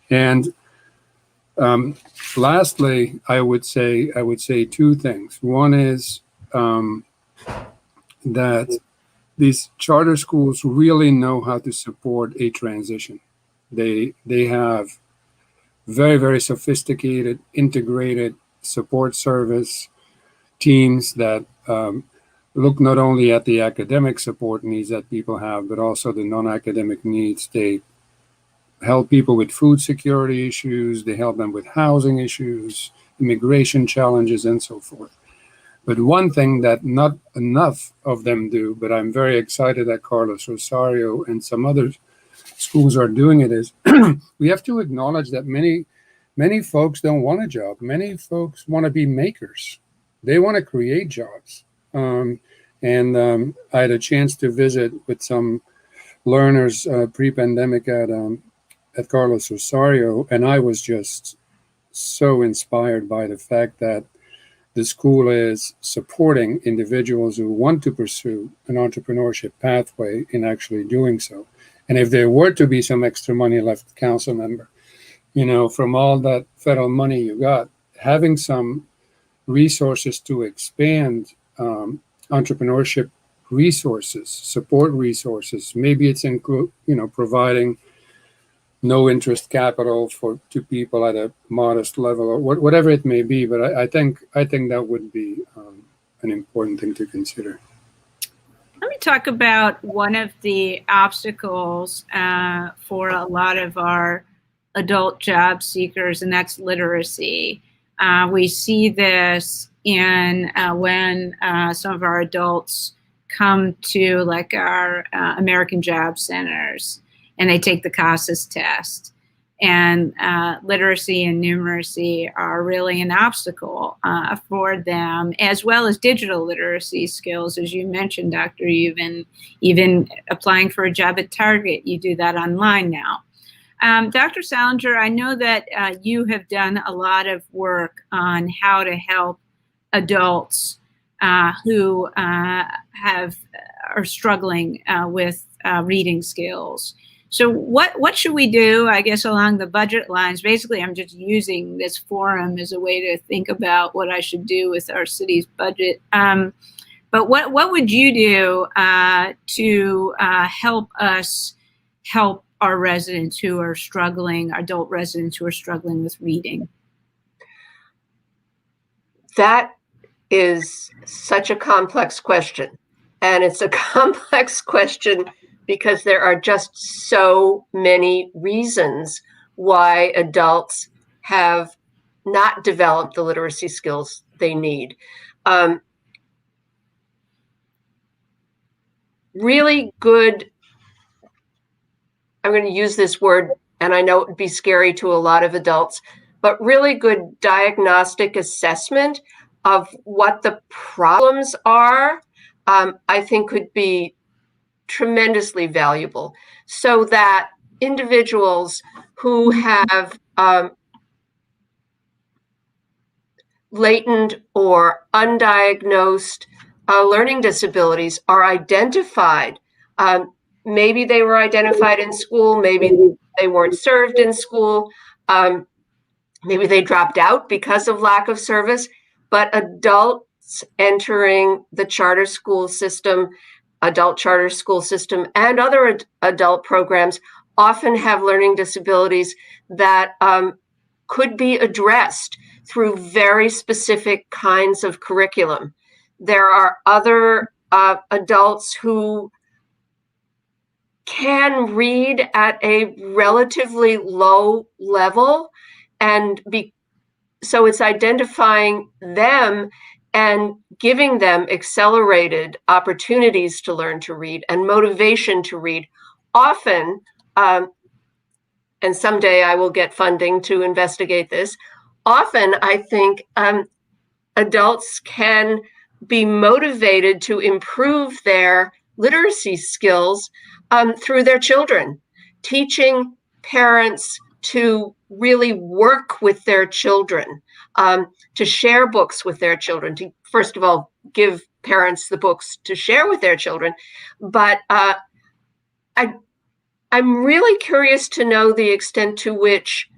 Speaker 5: And lastly, I would say two things. One is that these charter schools really know how to support a transition. They have very, very sophisticated, integrated support service teams that look not only at the academic support needs that people have, but also the non-academic needs. They help people with food security issues. They help them with housing issues, immigration challenges, and so forth. But one thing that not enough of them do, but I'm very excited that Carlos Rosario and some other schools are doing it, is we have to acknowledge that many folks don't want a job. Many folks want to be makers. They want to create jobs. I had a chance to visit with some learners pre-pandemic at Carlos Rosario, and I was just so inspired by the fact that the school is supporting individuals who want to pursue an entrepreneurship pathway in actually doing so. And if there were to be some extra money left, council member, from all that federal money you got, having some resources to expand entrepreneurship resources, support resources, maybe it's providing no interest capital to people at a modest level, or whatever it may be. But I think that would be an important thing to consider.
Speaker 3: Let me talk about one of the obstacles for a lot of our adult job seekers, and that's literacy. We see this in when some of our adults come to like our American Job Centers and they take the CASAS test. And literacy and numeracy are really an obstacle for them, as well as digital literacy skills, as you mentioned, Dr. Yuvan. Even applying for a job at Target, you do that online now. Dr. Salinger, I know that you have done a lot of work on how to help adults who are struggling with reading skills. So what should we do, I guess, along the budget lines? Basically, I'm just using this forum as a way to think about what I should do with our city's budget. But what would you do to help us help our residents who are struggling, adult residents who are struggling with reading?
Speaker 6: That is such a complex question. And it's a complex question because there are just so many reasons why adults have not developed the literacy skills they need. Really good I'm going to use this word, and I know it would be scary to a lot of adults, but really good diagnostic assessment of what the problems are, I think could be tremendously valuable, so that individuals who have latent or undiagnosed learning disabilities are identified. Maybe they were identified in school, maybe they weren't served in school, maybe they dropped out because of lack of service, but adults entering the charter school system, adult charter school system, and other adult programs often have learning disabilities that could be addressed through very specific kinds of curriculum. There are other adults who can read at a relatively low level, and so it's identifying them and giving them accelerated opportunities to learn to read and motivation to read. Often, and someday I will get funding to investigate this, often I think adults can be motivated to improve their literacy skills through their children, teaching parents to really work with their children, to share books with their children, to first of all give parents the books to share with their children. But I'm really curious to know the extent to which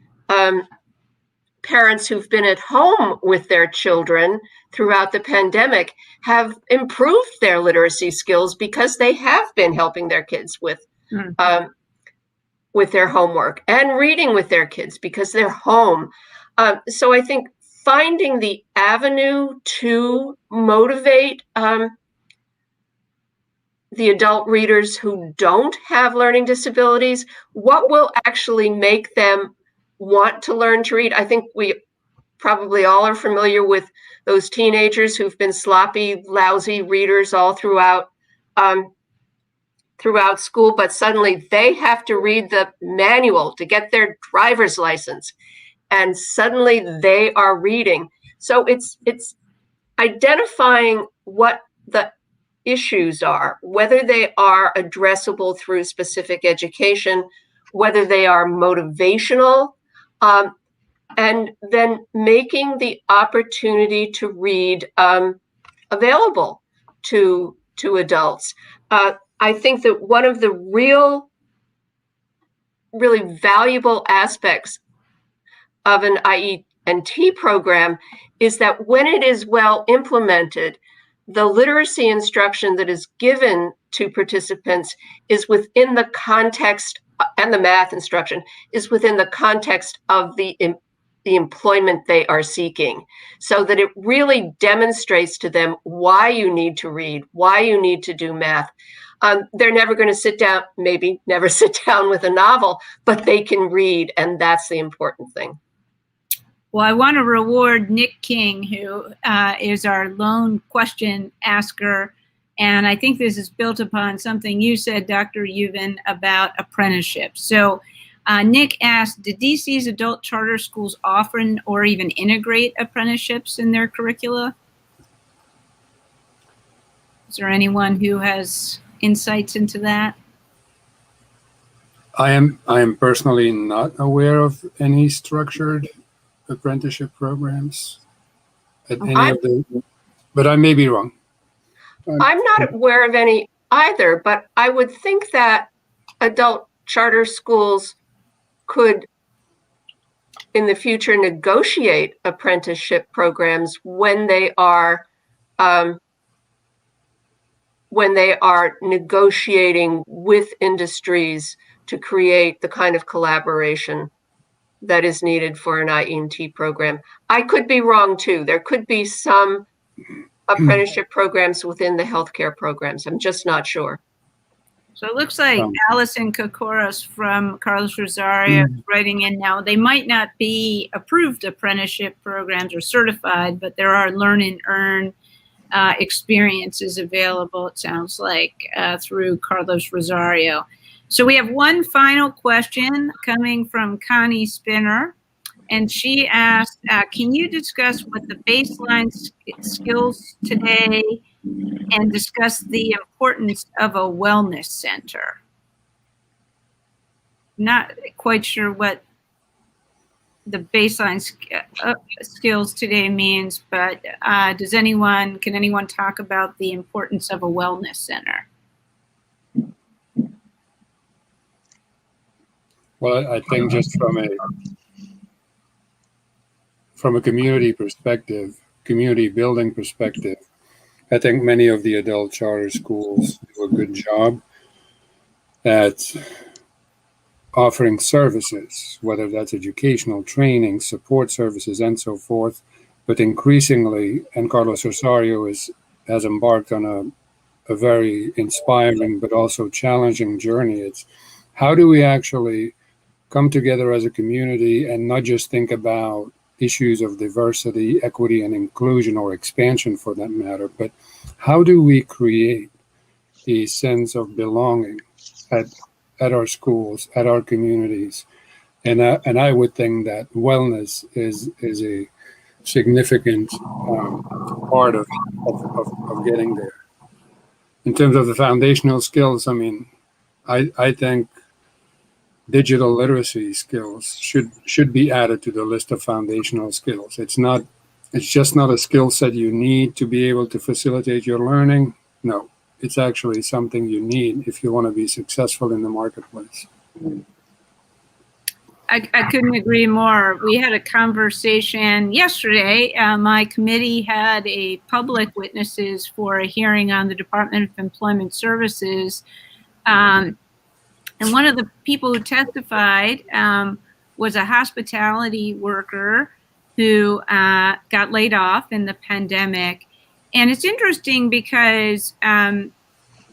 Speaker 6: parents who've been at home with their children throughout the pandemic have improved their literacy skills because they have been helping their kids with their homework and reading with their kids because they're home. So I think finding the avenue to motivate the adult readers who don't have learning disabilities, what will actually make them want to learn to read. I think we probably all are familiar with those teenagers who've been sloppy, lousy readers all throughout school, but suddenly they have to read the manual to get their driver's license, and suddenly they are reading. So it's identifying what the issues are, whether they are addressable through specific education, whether they are motivational, and then making the opportunity to read available to adults. I think that one of the really valuable aspects of an IENT program is that when it is well implemented, the literacy instruction that is given to participants is within the context, and the math instruction is within the context of the employment they are seeking, so that it really demonstrates to them why you need to read, why you need to do math. They're never going to sit down, maybe never sit down with a novel, but they can read, and that's the important thing.
Speaker 3: Well, I want to reward Nick King, who is our lone question asker. And I think this is built upon something you said, Dr. Yuvan, about apprenticeships. So Nick asked, did DC's adult charter schools often or even integrate apprenticeships in their curricula? Is there anyone who has insights into that?
Speaker 5: I am personally not aware of any structured apprenticeship programs at any of the, but I may be wrong.
Speaker 6: I'm not aware of any either, but I would think that adult charter schools could in the future negotiate apprenticeship programs when they are negotiating with industries to create the kind of collaboration that is needed for an IENT program. I could be wrong too. There could be some apprenticeship programs within the healthcare programs. I'm just not sure.
Speaker 3: So it looks like Allison Kokoros from Carlos Rosario is writing in now. They might not be approved apprenticeship programs or certified, but there are learn and earn experiences available, it sounds like, through Carlos Rosario. So we have one final question coming from Connie Spinner. And she asked, can you discuss what the baseline skills today and discuss the importance of a wellness center? Not quite sure what the baseline skills today means, but can anyone talk about the importance of a wellness center?
Speaker 5: Well, I think just from a community perspective, community building perspective, I think many of the adult charter schools do a good job at offering services, whether that's educational, training, support services, and so forth. But increasingly, and Carlos Rosario has embarked on a very inspiring but also challenging journey. It's how do we actually come together as a community and not just think about issues of diversity, equity, and inclusion, or expansion for that matter, but how do we create a sense of belonging at our schools, at our communities? And I would think that wellness is a significant part of getting there. In terms of the foundational skills, I mean, I think digital literacy skills should be added to the list of foundational skills. It's just not a skill set you need to be able to facilitate your learning. No, it's actually something you need if you want to be successful in the marketplace.
Speaker 3: I couldn't agree more. We had a conversation yesterday. My committee had a public witnesses for a hearing on the Department of Employment Services. And one of the people who testified was a hospitality worker who got laid off in the pandemic. And it's interesting because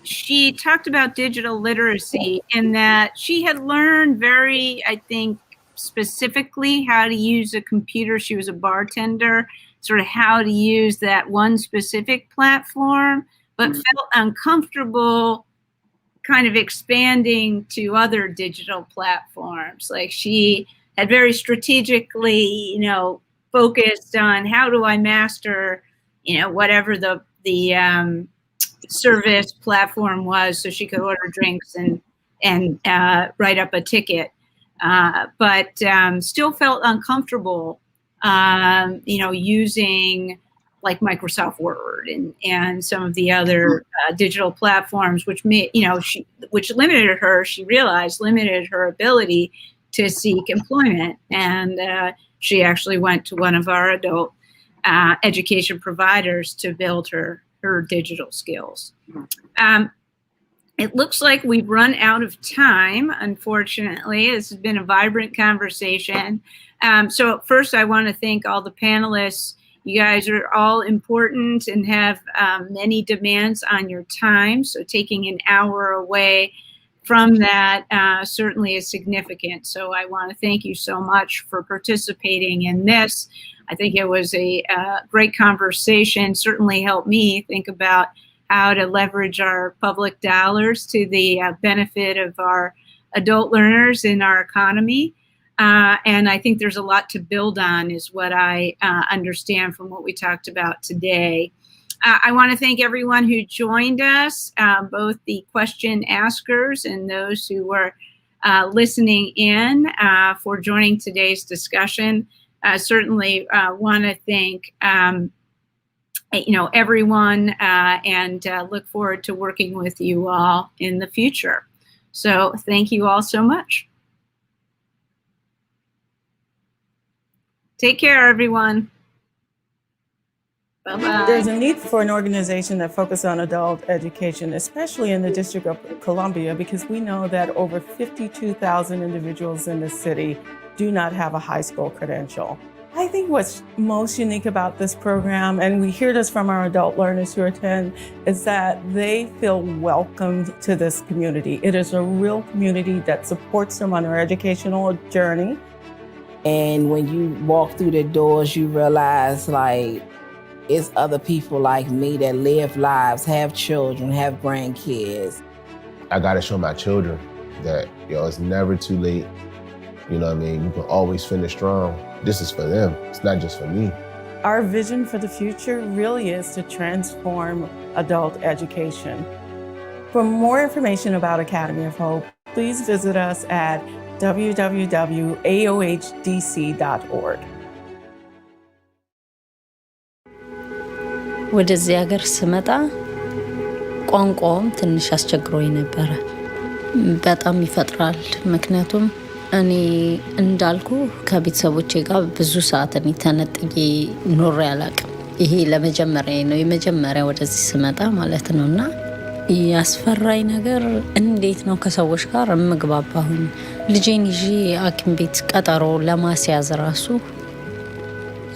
Speaker 3: she talked about digital literacy and that she had learned very, I think, specifically how to use a computer. She was a bartender, sort of how to use that one specific platform, but felt uncomfortable kind of expanding to other digital platforms. Like she had very strategically, focused on how do I master, whatever the service platform was, so she could order drinks and write up a ticket, but still felt uncomfortable, using like Microsoft Word and some of the other digital platforms, which limited her. She realized limited her ability to seek employment, and she actually went to one of our adult education providers to build her digital skills. It looks like we've run out of time, unfortunately. This has been a vibrant conversation. So first, I want to thank all the panelists. You guys are all important and have many demands on your time. So taking an hour away from that certainly is significant. So I want to thank you so much for participating in this. I think it was a great conversation, certainly helped me think about how to leverage our public dollars to the benefit of our adult learners in our economy. And I think there's a lot to build on is what I understand from what we talked about today. I want to thank everyone who joined us, both the question askers and those who were listening in for joining today's discussion. Certainly want to thank everyone and look forward to working with you all in the future. So thank you all so much. Take care, everyone. Bye-bye.
Speaker 9: There's a need for an organization that focuses on adult education, especially in the District of Columbia, because we know that over 52,000 individuals in the city do not have a high school credential. I think what's most unique about this program, and we hear this from our adult learners who attend, is that they feel welcomed to this community. It is a real community that supports them on their educational journey.
Speaker 10: And when you walk through the doors, you realize it's other people like me that live lives, have children, have grandkids.
Speaker 11: I gotta show my children that, it's never too late. You know what I mean? You can always finish strong. This is for them. It's not just for me.
Speaker 9: Our vision for the future really is to transform adult education. For more information about Academy of Hope, please visit us at www.aohdc.org.
Speaker 12: ወደዚህ ሀገር ስመጣ ቋንቋውም ትንሽ አስቸግሮኝ ነበረ። በጣም ይፈጥራል። ምክንያቱም እኔ እንዳልኩ ከቤተሰቦቼ ጋር ብዙ ሰዓት እኔ ተነጥዬ ኖሬ አላውቅም። ይሄ ለመጀመሪያ ነው፣ የመጀመሪያ ወደዚህ ስመጣ ማለት ነው። እና ያስፈራኝ ነገር እንዴት ነው ከሰዎች ጋር እምግባባሁኝ። ልጄን ይዤ ሐኪም ቤት ቀጠሮ ለማስያዝ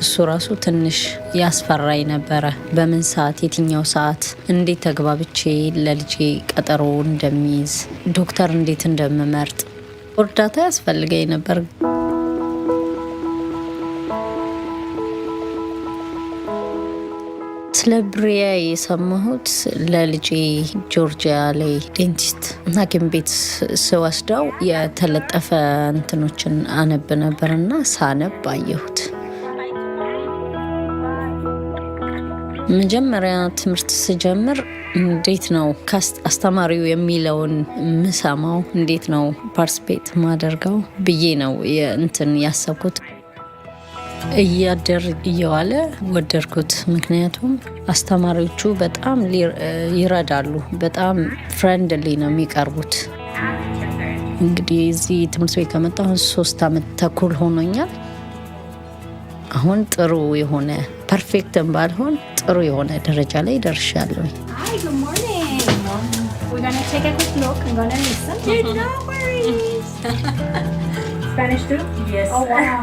Speaker 12: እሱ ራሱ ትንሽ ያስፈራኝ ነበረ። በምን ሰዓት፣ የትኛው ሰዓት እንዴት ተግባብቼ ለልጄ ቀጠሮ እንደሚይዝ፣ ዶክተር እንዴት እንደምመርጥ እርዳታ ያስፈልገኝ ነበር። ስለ ብሪያ የሰማሁት ለልጄ ጆርጂያ ላይ ዴንቲስት ሐኪም ቤት ስወስደው የተለጠፈ እንትኖችን አነብ ነበርና ሳነብ አየሁት። መጀመሪያ ትምህርት ስጀምር እንዴት ነው አስተማሪው የሚለውን ምሰማው፣ እንዴት ነው ፓርቲሲፔት ማደርገው ብዬ ነው እንትን ያሰብኩት። እያደር እየዋለ ወደድኩት። ምክንያቱም አስተማሪዎቹ በጣም ይረዳሉ፣ በጣም ፍሬንድሊ ነው የሚቀርቡት። እንግዲህ እዚህ ትምህርት ቤት ከመጣሁ 3 ዓመት ተኩል ሆኖኛል። አሁን ጥሩ የሆነ ፐርፌክትም ባልሆን ጥሩ የሆነ ደረጃ ላይ ደርሻለሁ።
Speaker 13: Hi, good morning. We're going to take a quick look and going to listen. No worries. Spanish too? Yes. Oh, wow.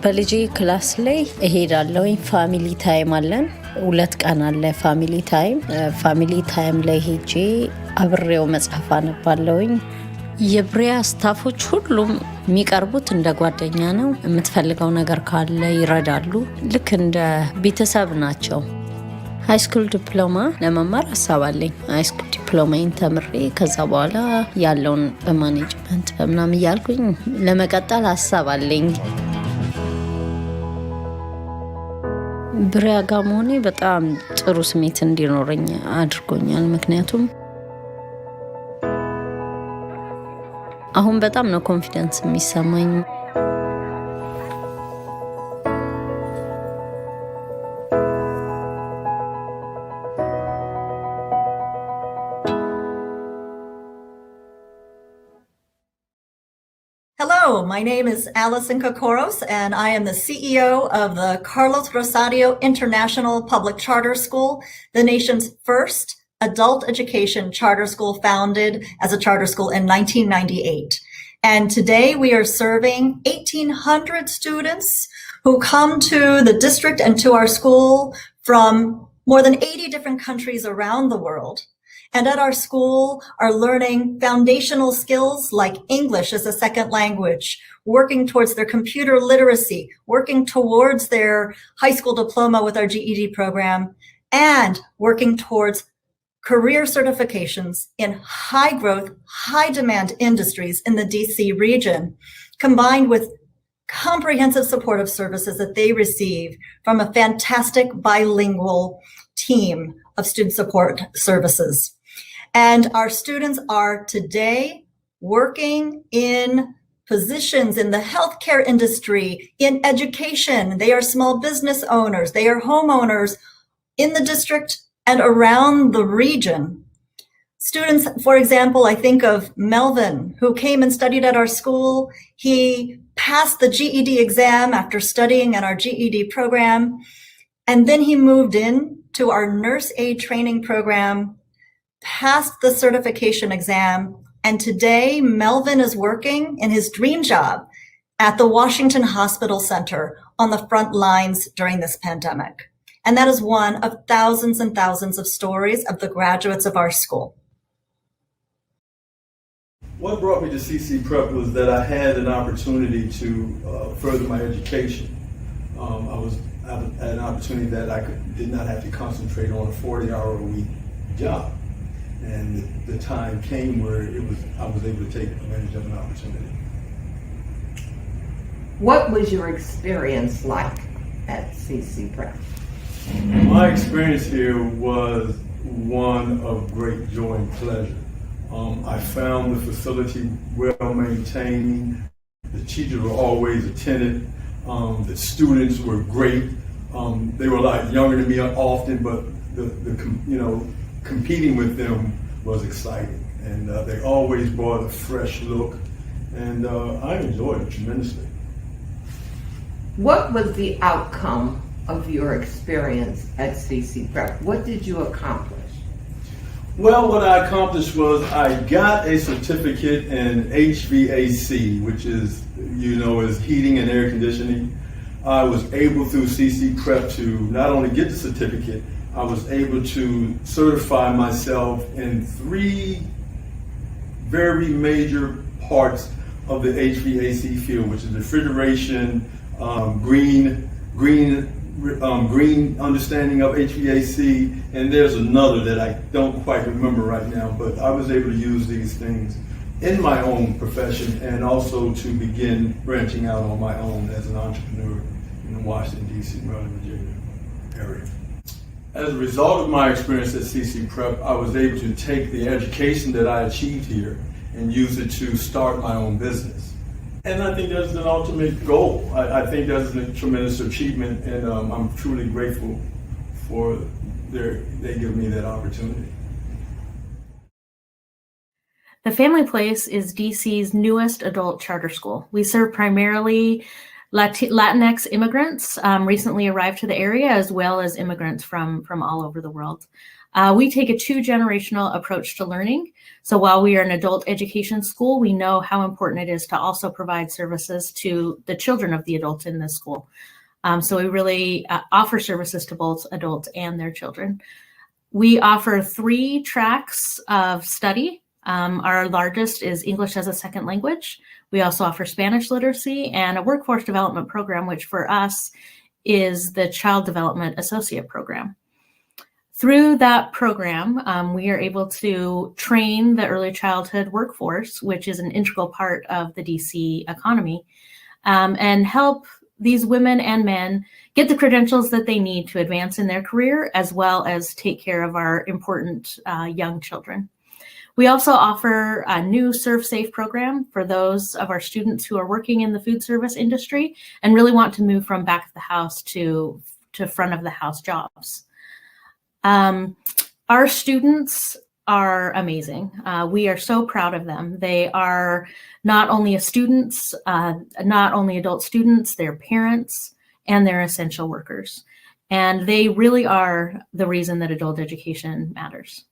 Speaker 12: በልጄ ክላስ ላይ እሄዳለሁ። ፋሚሊ ታይም አለን፣ 2 ቀን አለ ፋሚሊ ታይም። ፋሚሊ ታይም ላይ ሄጄ አብሬው መጽሐፍ አነባለሁኝ። የብሪያ ስታፎች ሁሉም የሚቀርቡት እንደ ጓደኛ ነው። የምትፈልገው ነገር ካለ ይረዳሉ። ልክ እንደ ቤተሰብ ናቸው። ሃይስኩል ዲፕሎማ ለመማር ሀሳብ አለኝ። ሃይስኩል ዲፕሎማዬን ተምሬ ከዛ በኋላ ያለውን በማኔጅመንት በምናምን እያልኩኝ ለመቀጠል ሀሳብ አለኝ። ብሪያ ጋር መሆኔ በጣም ጥሩ ስሜት እንዲኖረኝ አድርጎኛል። ምክንያቱም አሁን በጣም ነው ኮንፊደንስ የሚሰማኝ።
Speaker 14: Hello, my name is Alison Kokoros, and I am the CEO of the Carlos Rosario International Public Charter School, the nation's first adult education charter school, founded as a charter school in 1998. And today we are serving 1,800 students who come to the district and to our school from more than 80 different countries around the world. And at our school are learning foundational skills like English as a second language, working towards their computer literacy, working towards their high school diploma with our GED program, and working towards career certifications in high growth, high demand industries in the DC region, combined with comprehensive supportive services that they receive from a fantastic bilingual team of student support services. And our students are today working in positions in the healthcare industry, in education. They are small business owners. They are homeowners in the district and around the region. Students, for example, I think of Melvin, who came and studied at our school. He passed the GED exam after studying in our GED program. And then he moved in to our nurse aid training program, passed the certification exam. And today Melvin is working in his dream job at the Washington Hospital Center on the front lines during this pandemic. And that is one of thousands and thousands of stories of the graduates of our school.
Speaker 15: What brought me to CC Prep was that I had an opportunity to further my education. I had an opportunity that I did not have to concentrate on a 40-hour-a-week job. And the time came where I was able to take advantage of an opportunity.
Speaker 16: What was your experience like at CC Prep?
Speaker 15: My experience here was one of great joy and pleasure. I found the facility well maintained. The teachers were always attentive. The students were great. They were a lot younger than me often, but competing with them was exciting. And they always brought a fresh look. And I enjoyed it tremendously.
Speaker 16: What was the outcome of your experience at CC Prep? What did you accomplish?
Speaker 15: Well, what I accomplished was I got a certificate in HVAC, which is, is heating and air conditioning. I was able through CC Prep to not only get the certificate, I was able to certify myself in 3 very major parts of the HVAC field, which is refrigeration, green understanding of HVAC, and there's another that I don't quite remember right now, but I was able to use these things in my own profession and also to begin branching out on my own as an entrepreneur in the Washington, D.C., Maryland, Virginia area. As a result of my experience at CC Prep, I was able to take the education that I achieved here and use it to start my own business. And I think that's an ultimate goal. I think that's a tremendous achievement, and I'm truly grateful for they give me that opportunity.
Speaker 13: The Family Place is DC's newest adult charter school. We serve primarily Latinx immigrants recently arrived to the area, as well as immigrants from all over the world. We take a 2-generational approach to learning. So while we are an adult education school, we know how important it is to also provide services to the children of the adults in this school. So we really offer services to both adults and their children. We offer 3 tracks of study. Our largest is English as a second language. We also offer Spanish literacy and a workforce development program, which for us is the Child Development Associate Program. Through that program, we are able to train the early childhood workforce, which is an integral part of the DC economy, and help these women and men get the credentials that they need to advance in their career, as well as take care of our important young children. We also offer a new Serve Safe program for those of our students who are working in the food service industry and really want to move from back of the house to front of the house jobs. Our students are amazing. We are so proud of them. They are not only students, not only adult students, they're parents, and they're essential workers. And they really are the reason that adult education matters.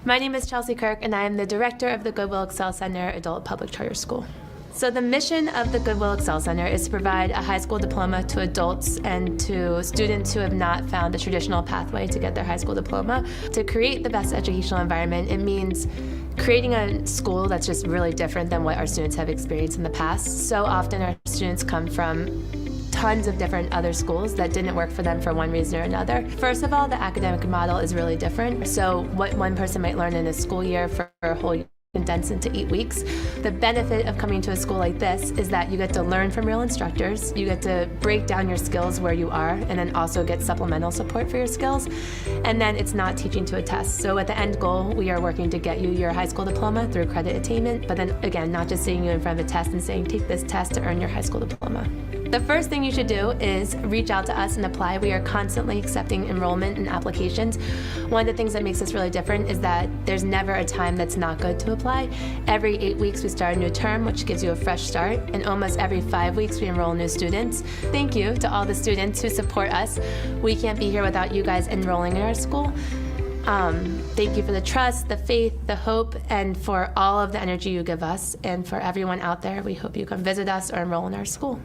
Speaker 17: My name is Chelsea Kirk, and I am the director of the Goodwill Excel Center Adult Public Charter School. So the mission of the Goodwill Excel Center is to provide a high school diploma to adults and to students who have not found the traditional pathway to get their high school diploma. To create the best educational environment, it means creating a school that's just really different than what our students have experienced in the past. So often our students come from tons of different other schools that didn't work for them for one reason or another. First of all, the academic model is really different. So what one person might learn in a school year for a whole year condensed into 8 weeks. The benefit of coming to a school like this is that you get to learn from real instructors, you get to break down your skills where you are, and then also get supplemental support for your skills. And then it's not teaching to a test. So at the end goal, we are working to get you your high school diploma through credit attainment, but then again, not just sitting you in front of a test and saying, take this test to earn your high school diploma. The first thing you should do is reach out to us and apply. We are constantly accepting enrollment and applications. One of the things that makes us really different is that there's never a time that's not good to apply. Every 8 weeks we start a new term, which gives you a fresh start, and almost every 5 weeks we enroll new students. Thank you to all the students who support us. We can't be here without you guys enrolling in our school. Thank you for the trust, the faith, the hope, and for all of the energy you give us. And for everyone out there, we hope you come visit us or enroll in our school.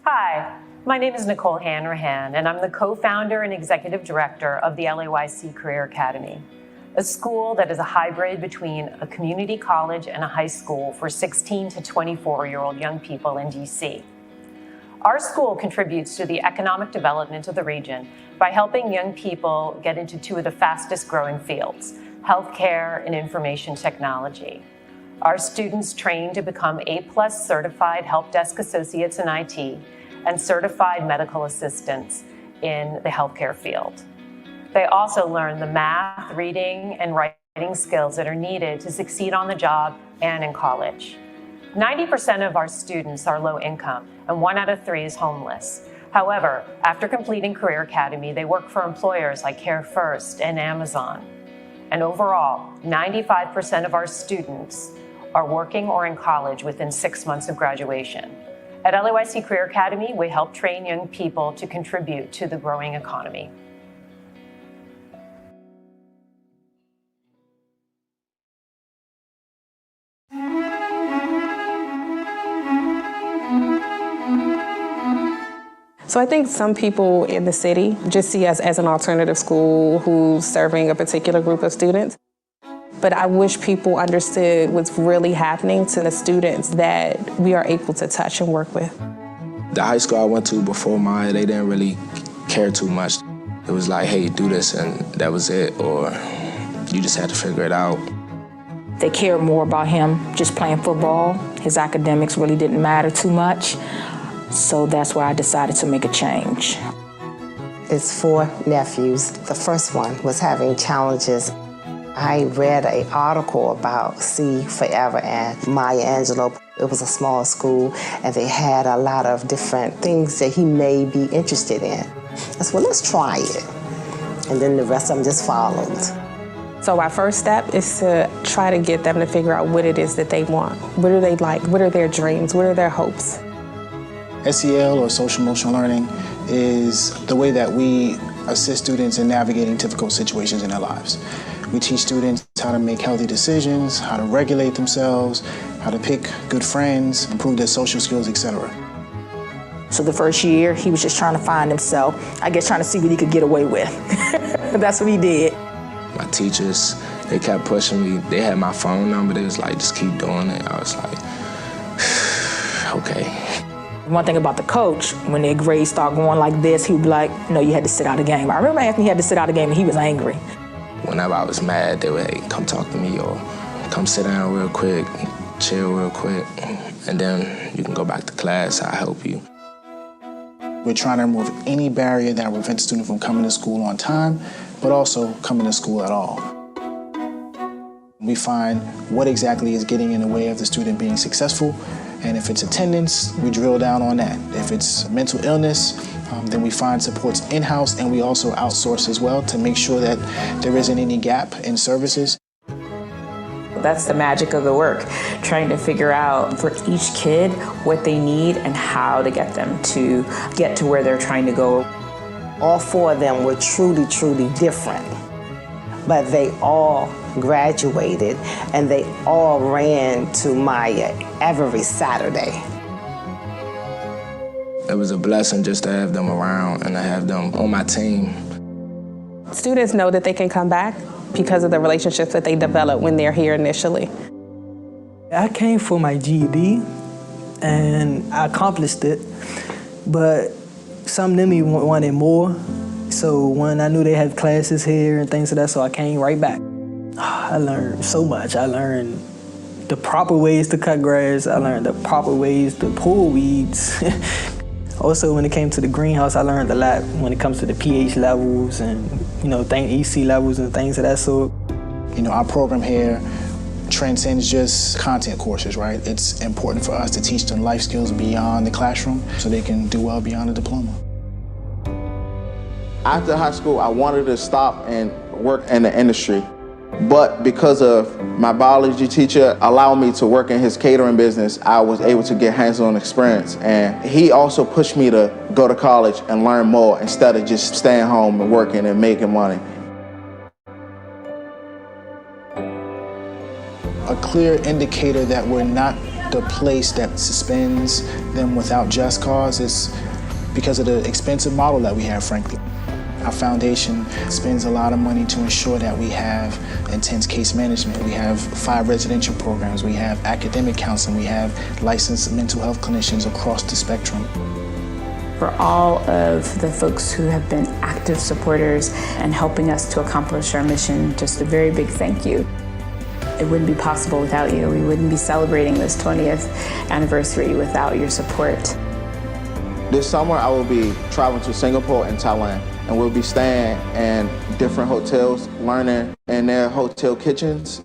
Speaker 18: Hi, my name is Nicole Hanrahan, and I'm the co-founder and executive director of the LAYC Career Academy, a school that is a hybrid between a community college and a high school for 16 to 24-year-old young people in DC. Our school contributes to the economic development of the region by helping young people get into two of the fastest growing fields, healthcare and information technology. Our students train to become A+ certified help desk associates in IT and certified medical assistants in the healthcare field. They also learn the math, reading, and writing skills that are needed to succeed on the job and in college. 90% of our students are low income, and 1 out of 3 is homeless. However, after completing Career Academy, they work for employers like Care First and Amazon. And overall, 95% of our students are working or in college within 6 months of graduation. At LAYC Career Academy, we help train young people to contribute to the growing economy.
Speaker 19: So I think some people in the city just see us as an alternative school who's serving a particular group of students. But I wish people understood what's really happening to the students that we are able to touch and work with.
Speaker 20: The high school I went to before mine, they didn't really care too much. It was like, hey, do this, and that was it, or you just had to figure it out.
Speaker 21: They cared more about him just playing football. His academics really didn't matter too much. So that's why I decided to make a change.
Speaker 22: It's 4 nephews. The first one was having challenges. I read an article about See Forever and Maya Angelou. It was a small school, and they had a lot of different things that he may be interested in. I said, well, let's try it. And then the rest of them just followed.
Speaker 19: So our first step is to try to get them to figure out what it is that they want. What do they like? What are their dreams? What are their hopes?
Speaker 23: SEL, or social emotional learning, is the way that we assist students in navigating difficult situations in their lives. We teach students how to make healthy decisions, how to regulate themselves, how to pick good friends, improve their social skills, etc.
Speaker 21: So the first year, he was just trying to find himself, I guess trying to see what he could get away with. That's what he did.
Speaker 20: My teachers, they kept pushing me. They had my phone number. They was like, just keep doing it. I was like, okay.
Speaker 21: One thing about the coach, when their grades start going like this, he would be like, no, you had to sit out a game. I remember Anthony had to sit out a game and he was angry.
Speaker 20: Whenever I was mad, they would, hey, come talk to me, or come sit down real quick, chill real quick, and then you can go back to class, I'll help you.
Speaker 23: We're trying to remove any barrier that prevents a student from coming to school on time, but also coming to school at all. We find what exactly is getting in the way of the student being successful, and if it's attendance, we drill down on that. If it's mental illness, then we find supports in-house, and we also outsource as well to make sure that there isn't any gap in services.
Speaker 21: That's the magic of the work, trying to figure out for each kid what they need and how to get them to get to where they're trying to go.
Speaker 22: All 4 of them were truly, truly different, but they all graduated, and they all ran to Maya every Saturday.
Speaker 20: It was a blessing just to have them around and to have them on my team.
Speaker 19: Students know that they can come back because of the relationships that they develop when they're here initially.
Speaker 24: I came for my GED, and I accomplished it, but some of them wanted more. So when I knew they had classes here and things like that, so I came right back. I learned so much. I learned the proper ways to cut grass. I learned the proper ways to pull weeds. Also, when it came to the greenhouse, I learned a lot when it comes to the pH levels and, EC levels and things of that sort.
Speaker 23: Our program here transcends just content courses, right? It's important for us to teach them life skills beyond the classroom so they can do well beyond a diploma.
Speaker 25: After high school, I wanted to stop and work in the industry. But because of my biology teacher allowing me to work in his catering business, I was able to get hands-on experience. And he also pushed me to go to college and learn more instead of just staying home and working and making money.
Speaker 23: A clear indicator that we're not the place that suspends them without just cause is because of the expensive model that we have, frankly. Our foundation spends a lot of money to ensure that we have intense case management. We have 5 residential programs. We have academic counseling. We have licensed mental health clinicians across the spectrum.
Speaker 21: For all of the folks who have been active supporters and helping us to accomplish our mission, just a very big thank you. It wouldn't be possible without you. We wouldn't be celebrating this 20th anniversary without your support.
Speaker 25: This summer, I will be traveling to Singapore and Thailand, and we'll be staying in different hotels, learning in their hotel kitchens.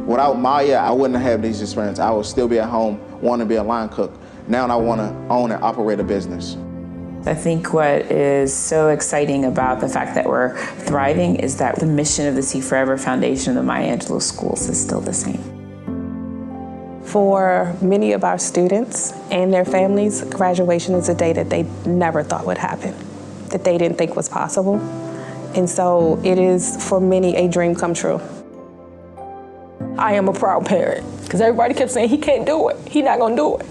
Speaker 25: Without Maya, I wouldn't have these experiences. I would still be at home, wanting to be a line cook. Now I want to own and operate a business.
Speaker 21: I think what is so exciting about the fact that we're thriving is that the mission of the See Forever Foundation of the Maya Angelou Schools is still the same.
Speaker 19: For many of our students and their families, graduation is a day that they never thought would happen, that they didn't think was possible. And so it is, for many, a dream come true. I am a proud parent, because everybody kept saying, he can't do it, he's not gonna do it.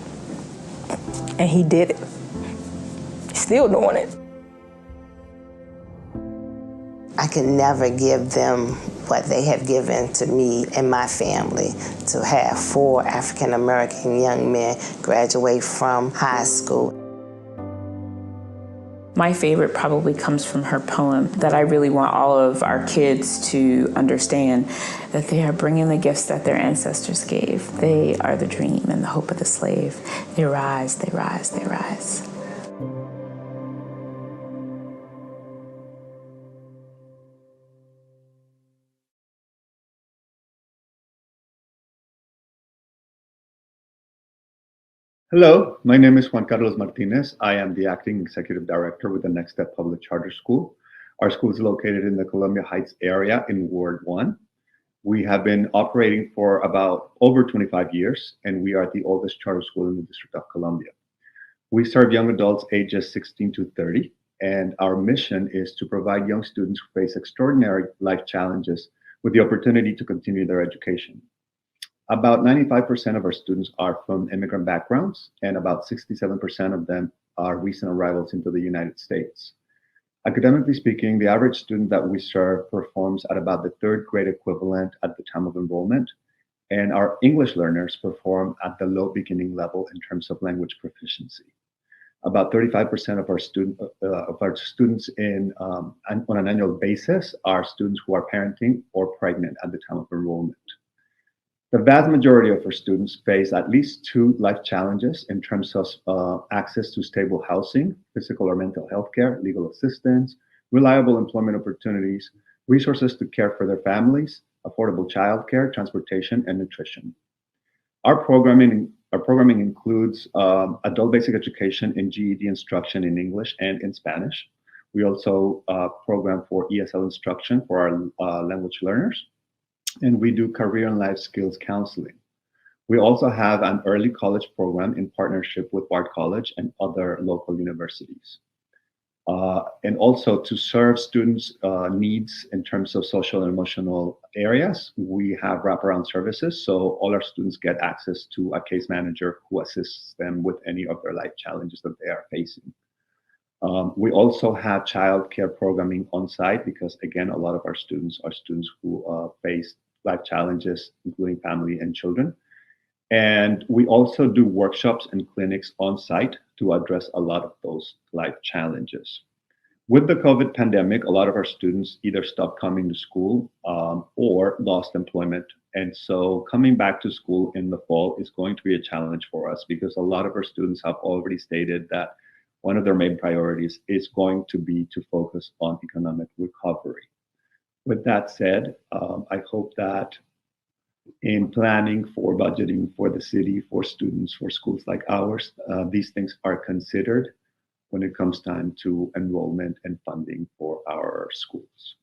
Speaker 19: And he did it. He's still doing it.
Speaker 22: I can never give them what they have given to me and my family, to have 4 African-American young men graduate from high school.
Speaker 21: My favorite probably comes from her poem that I really want all of our kids to understand, that they are bringing the gifts that their ancestors gave. They are the dream and the hope of the slave. They rise, they rise, they rise.
Speaker 1: Hello, my name is Juan Carlos Martinez. I am the Acting Executive Director with the Next Step Public Charter School. Our school is located in the Columbia Heights area in Ward 1. We have been operating for about over 25 years, and we are the oldest charter school in the District of Columbia. We serve young adults ages 16 to 30, and our mission is to provide young students who face extraordinary life challenges with the opportunity to continue their education. About 95% of our students are from immigrant backgrounds, and about 67% of them are recent arrivals into the United States. Academically speaking, the average student that we serve performs at about the 3rd grade equivalent at the time of enrollment, and our English learners perform at the low beginning level in terms of language proficiency. About 35% of our students on an annual basis are students who are parenting or pregnant at the time of enrollment. The vast majority of our students face at least 2 life challenges in terms of access to stable housing, physical or mental health care, legal assistance, reliable employment opportunities, resources to care for their families, affordable childcare, transportation, and nutrition. Our programming includes adult basic education and GED instruction in English and in Spanish. We also program for ESL instruction for our language learners. And we do career and life skills counseling. We also have an early college program in partnership with Bard College and other local universities. And also to serve students' needs in terms of social and emotional areas, we have wraparound services. So all our students get access to a case manager who assists them with any of their life challenges that they are facing. We also have childcare programming on site because, again, a lot of our students are students who face life challenges, including family and children. And we also do workshops and clinics on site to address a lot of those life challenges. With the COVID pandemic, a lot of our students either stopped coming to school or lost employment. And so coming back to school in the fall is going to be a challenge for us because a lot of our students have already stated that one of their main priorities is going to be to focus on economic recovery. With that said, I hope that in planning for budgeting for the city, for students, for schools like ours, these things are considered when it comes time to enrollment and funding for our schools.